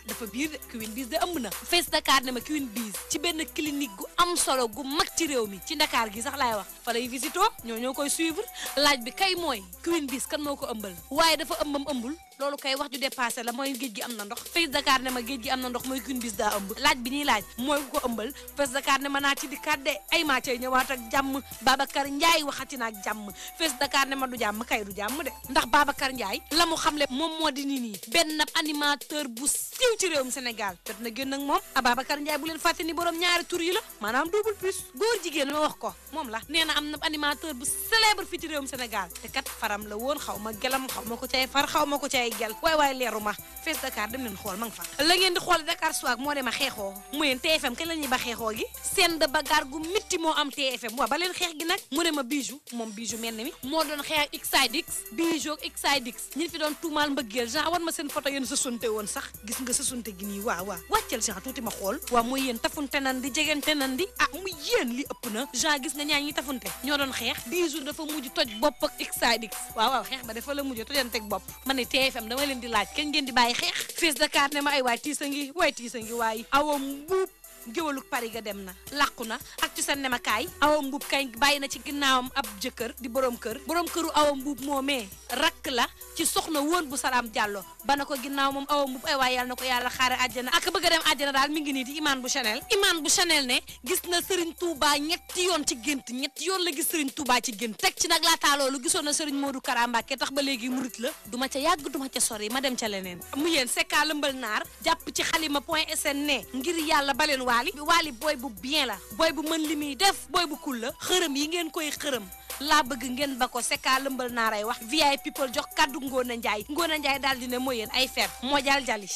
[SPEAKER 14] dafa biir de Queen Biz de ëmb na Face Dakar ne ma Queen Biz ci benn clinique gu am solo gu mag ci réew mi ci Dakar gi sax laay wax fa lay visito ñoo koy suivre laaj bi kay mooy Queen Biz kan moo ko ëmbal waaye dafa ëmbul loolu kay wax ju dépassé la mooy géej gi am na ndox Face Dakar ne ma géej gi am na ndox mooy Queen Biz daa ëmb laaj bi ñuy laaj mooy ku ko ëmbal Face Dakar ne ma naa ci dikkaat de ay maa cay ñëwaat ak jàmm Babacar Ndiaye waxati na ak jàmm Face Dakar ne ma du jàmm kay du jàmm de ndax Babacar Ndiaye la mu xamle moom moo di nii benn animateur bu siiw ci réewum Sénégal jot na génn ak moom Babacar Ndiaye bu leen fàtte ni borom ñaari tur yi la maanaam double plus góor jigéen ma wax ko moom la nee na am na animateur bu célèbre fii ci réewum Sénégal te kat faram la woon xaw ma gelam xaw ma ko cay far xaw ma ko cay gel waay leeru ma Face Dakar dem leen xool ma nga fa la ngeen di xool Dakar Swag moo dem a xeexoo mu yéen TFM kañ la ñuy ba xeexoo gi scène de bagarre gu mitti moo am TFM waaw ba leen xeex gi nag mu ne ma Bijou moom Bijou mel ni mi moo doon xeex ak Xidix Bijou ak Xidix ñi fi doon tuumaal mbëggeel genre war ma seen photo yéen sa sunte woon sax gis nga sa sunte gi nii waaw wàccal genre tuuti ma xool waaw mooy yéen tafunte nan di jegente nan di mu yéen li ëpp na genre gis nga ñaa ñi tafunte ñoo doon xeex Bijou dafa mujj toj bopp ak Xidix waaw xeex ba dafa la mujj tojanteeg bopp ma ne TFM dama leen di laaj kenn ngeen di bàyyi xeex Face Dakar ne ma ay waay tiisa ngi waay awa mbuub géwaluk Paris ga dem na làqu na ak ci sa nemakaay awa mbuub kay bàyyi na ci ginnaawam ab jëkkër di borom këru awa mbuub moomee rakk la ci soxna woon bu Salam Diallo ba na ko ginnaaw moom awa mbub ay waay yàlla na ko yàlla xaare àjjana ak bëgg a dem àjjana daal mi ngi nii di Iman bu Chanel ne gis na Serigne Touba ñetti yoon ci gént ñetti yoon la gis Serigne Touba ci gént teg ci nag laataa loolu gisoon na Serigne Modou Kara Mbacké tax ba léegi murit la duma ca yàgg duma ca sori ma dem ca leneen mu yéen sekka lëmbal naar jàpp ci xalima.sn ne ngir yàlla baleen waali booy bu bien la booy bu mën li muy def booy bu kul la xërëm yi ngeen koy xërëm laa bëgg ngeen ba ko sekka lëmbal naaray wax VIP people jox kaddu Ngona Njaay daal di ne moo yéen ay fer moo jali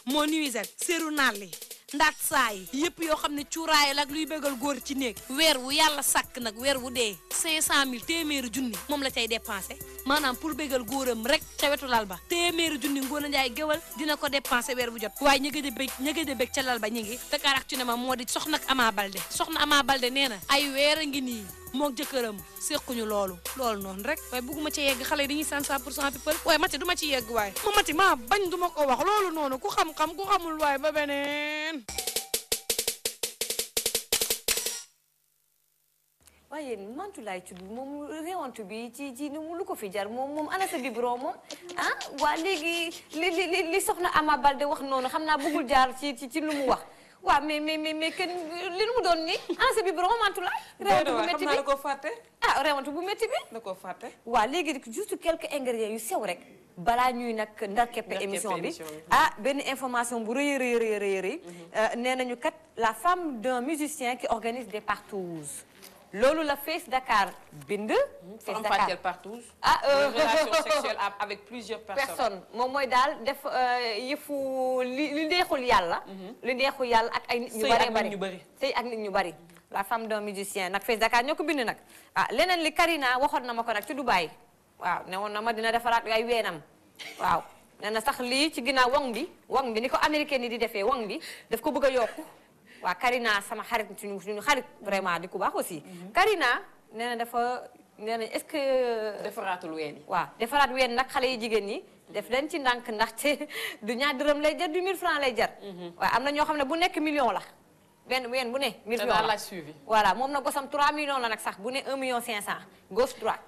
[SPEAKER 14] moo nuisel seeru nalli ndaat saay yëpp yoo xam ne cuuraay la ak luy bëggal góor ci néeg weer wu yàlla sàkk nag weer wu dee 500 000 téeméeri junni moom la cay dépensé maanaam pour bëggal góoram rek ca wetu lal ba téeméeri junni Ngona Njaay géwal dina ko dépensé weer bu jot waaye ña gëj a bëgg ca lal ba ñi ngi Dakaractu ne ma moo di soxna Ama Baldé nee na ay weer a ngi nii mook jëkkëram séquñu loolu noonu rek waaye bugguma ci yegg xale yi dañuy 100% people waaye Mati duma ci yegg waaye Mati maa bañ duma ko wax loolu noonu ku xam-xam ku xamul waaye ba beneen
[SPEAKER 1] waaye Mantoulaye Thioub moom réewantu bi ci lu ko fi jar moom ana sa biberon moom waa léegi li soxna Ama Baldé wax noonu xam naa bëggul jaar ci lu mu wax waaw mais kenn li mu doon nii ana sa biberon Mantoulaye réewantu bu métti bi
[SPEAKER 2] da koo fàtte
[SPEAKER 1] réewantu bu métti bi
[SPEAKER 2] da koo fàtte
[SPEAKER 1] waaw léegi juste quelques ingrédients yu sew rek balaa ñuy nag ndar keppe émission bi benn information bu rëy nee nañu kat la femme d'un musicien qui organise des partouzes loolu la Face Dakar bind.
[SPEAKER 2] Face Dakar partouze. relation sexuelle avec plusieurs personnes.
[SPEAKER 1] moom mooy daal def yëfu li neexul yàlla. li neexul yàlla ak ay nit ñu bari sëy ak nit ñu bari. la femme d'un musicien nag Face Dakar ñoo ko bind nag leneen li Karina waxoon na ma ko nag ci Dubaï waaw ne woon na ma dina defaraat ay weenam waaw nee na sax lii ci ginnaaw wang bi ni ko américain yi di defee wang bi daf ko bëgg a yokku. waaw Karina sama xarit suñu xarit vraiment di ku baax aussi. Karina nee na est-ce que.
[SPEAKER 2] defaraatul ween yi.
[SPEAKER 1] waaw defaraat ween nag xale yi jigéen ñi. def leen ci ndànk ndaxte du ñaar dërëm lay jar du 1000 francs lay jar. waaw am na ñoo xam ne bu nekk million la. benn ween bu ne. 1000 millions la
[SPEAKER 2] laaj suivi.
[SPEAKER 1] voilà moom na gosam 3 millions la nag sax bu ne 1 million 500 gauche droite.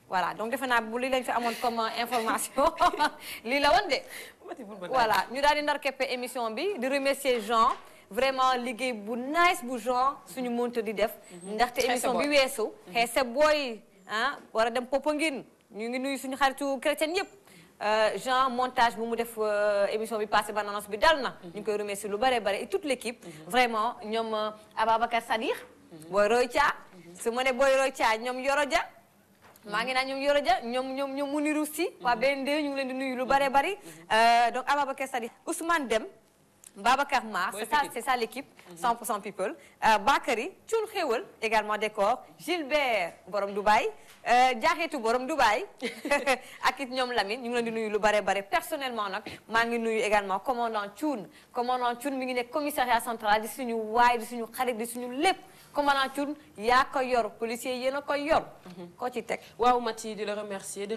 [SPEAKER 1] voilà donc defe naa bu li lañ fi amoon comme information lii la woon de. voilà ñu daal di ndar keppe émission bi di remercier Jean. vraiment liggéey bu nice bu Jean suñu monte di def ndaxte émission bi weesu xeese booy war a dem Popenguine ñu ngi nuyu suñu xaritu chrétien yëpp Jean montage bu mu def émission bi passé bananos bi dal na ñu ngi koy remercier lu bare bare et toute l'équipe vraiment ñoom Ababacar Sadikh booy Roy Thia su ma ne booy Roy Thia ñoom Yoro Dia maa ngi naan ñoom Yoro Dia ñoom Muniru Si waa BND ñu ngi leen di nuyu lu bare bari donc Ababacar Sadikh Ousmane Dem Babacar Mar, c'est ça l'équipe 100% people. Bakary, Thioune Xéwal également décor, Gilbert borom Dubaï, Diakhetou borom Dubaï ak it ñoom Lamine ñu ngi leen di nuyu lu bare bare personnellement nag maa ngi nuyu également commandant Thioune mi ngi nekk commissariat central di suñu waay di suñu xarit di suñu lépp commandant Thioune yaa ko yor policier yéen a koy yor koo ci teg
[SPEAKER 2] waaw Mati di la remercier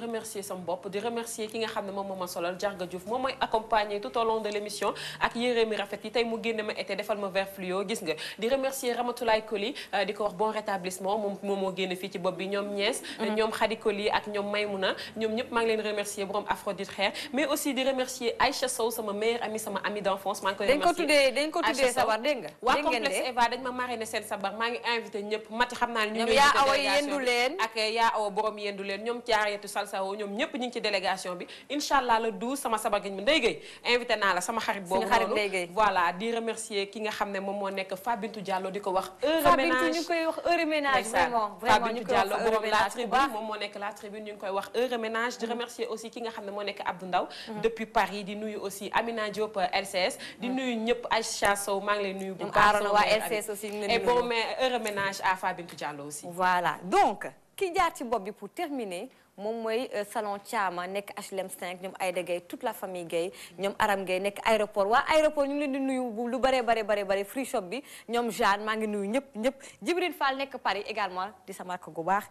[SPEAKER 2] sama bopp di remercier ki nga xam ne moom moo ma solal Jarga Diouf moom mooy accompagner tout au long de l'émission ak yére mi rafet yi tey mu génne ma été defal ma vert fluo gis nga di remercier Ramatoulaye Koli di ko wax bon rétablissement moom moo génne fii ci bopp bi ñoom Niès ñoom Khady Koli ak ñoom Maymouna ñoom ñëpp maa ngi leen remercier borom Aphrodite Xeer mais aussi di remercier Aïcha Sow sama meilleure amie sama amie d'enfance maa ngi koy remercier
[SPEAKER 1] dañ ko tuddee sabar dégg nga
[SPEAKER 2] waa complexe Eva dañ ma marraine seen sabar maa ngi invité ñëpp Mati xam naa ne ñu
[SPEAKER 1] yaa awa yendu leen
[SPEAKER 2] ak yaa awa borom yendu leen ñoom Thiaretu Salsao ñoom ñëpp ñu ngi ci délégation bi inchallah le 12 sama sabar gañ mi Ndeye Gueye invité naa la sama xarit boobu noonu voilà di remercier ki nga xam ne moom moo nekk Fabintou Diallo di ko wax heure ménage
[SPEAKER 1] ñu koy wax heure ménage vraiment
[SPEAKER 2] Fabintou Diallo borom la tribune moom moo nekk la tribune ñu ngi koy wax heure ménage di remercier aussi ki nga xam ne moo nekk Abdou Ndaw depuis Paris di nuyu aussi Amina Diop LCS di nuyu ñëpp Aïcha Sow maa ngi lay nuyu bu baax
[SPEAKER 1] waa LCS aussi
[SPEAKER 2] et bon mais heure ménage à Fabintou Diallo aussi
[SPEAKER 1] voilà donc ki jaar ci bopp bi pour terminer moom mooy salon Thiama nekk HLM 5 ñoom Aïda Gueye toute la famille Gueye ñoom Aram Gueye nekk aéroport waa aéroport ñu ngi leen di nuyu lu bare free shop bi ñoom Jeanne maa ngi nuyu ñëpp Djibril Fall nekk Paris également di sama rakk gu baax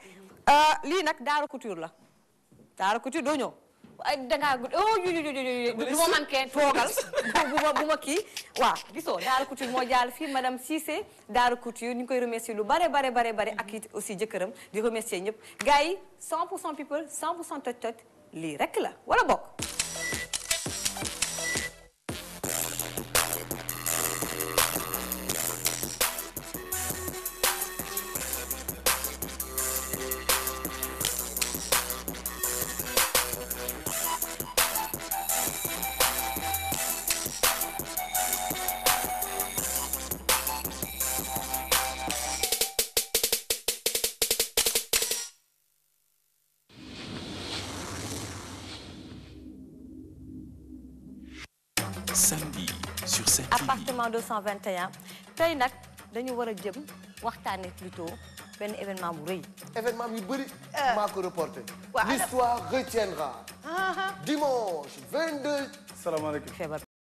[SPEAKER 1] lii nag Daara Couture la Daara Couture doo ñëw ay dangaa gudd du ma manqué toogal bu ma kii waaw gisoo Daara Couture moo jàll fii madame Cissé Daara Couture ñu ngi koy remercier lu bare ak it aussi jëkkëram di remercier ñëpp gars yi 100% people 100% toj lii rek la wala bokk.
[SPEAKER 9] Samedi sur Sen TV.
[SPEAKER 1] appartement 221 tey nag dañu war a jëm waxtaanee plutôt benn événement bu rëy.
[SPEAKER 6] événement yu bëri. maa ko reporté.
[SPEAKER 1] waaw
[SPEAKER 6] l'histoire retiendra. dimanche 22.
[SPEAKER 8] salaamaaleykum.
[SPEAKER 1] feebar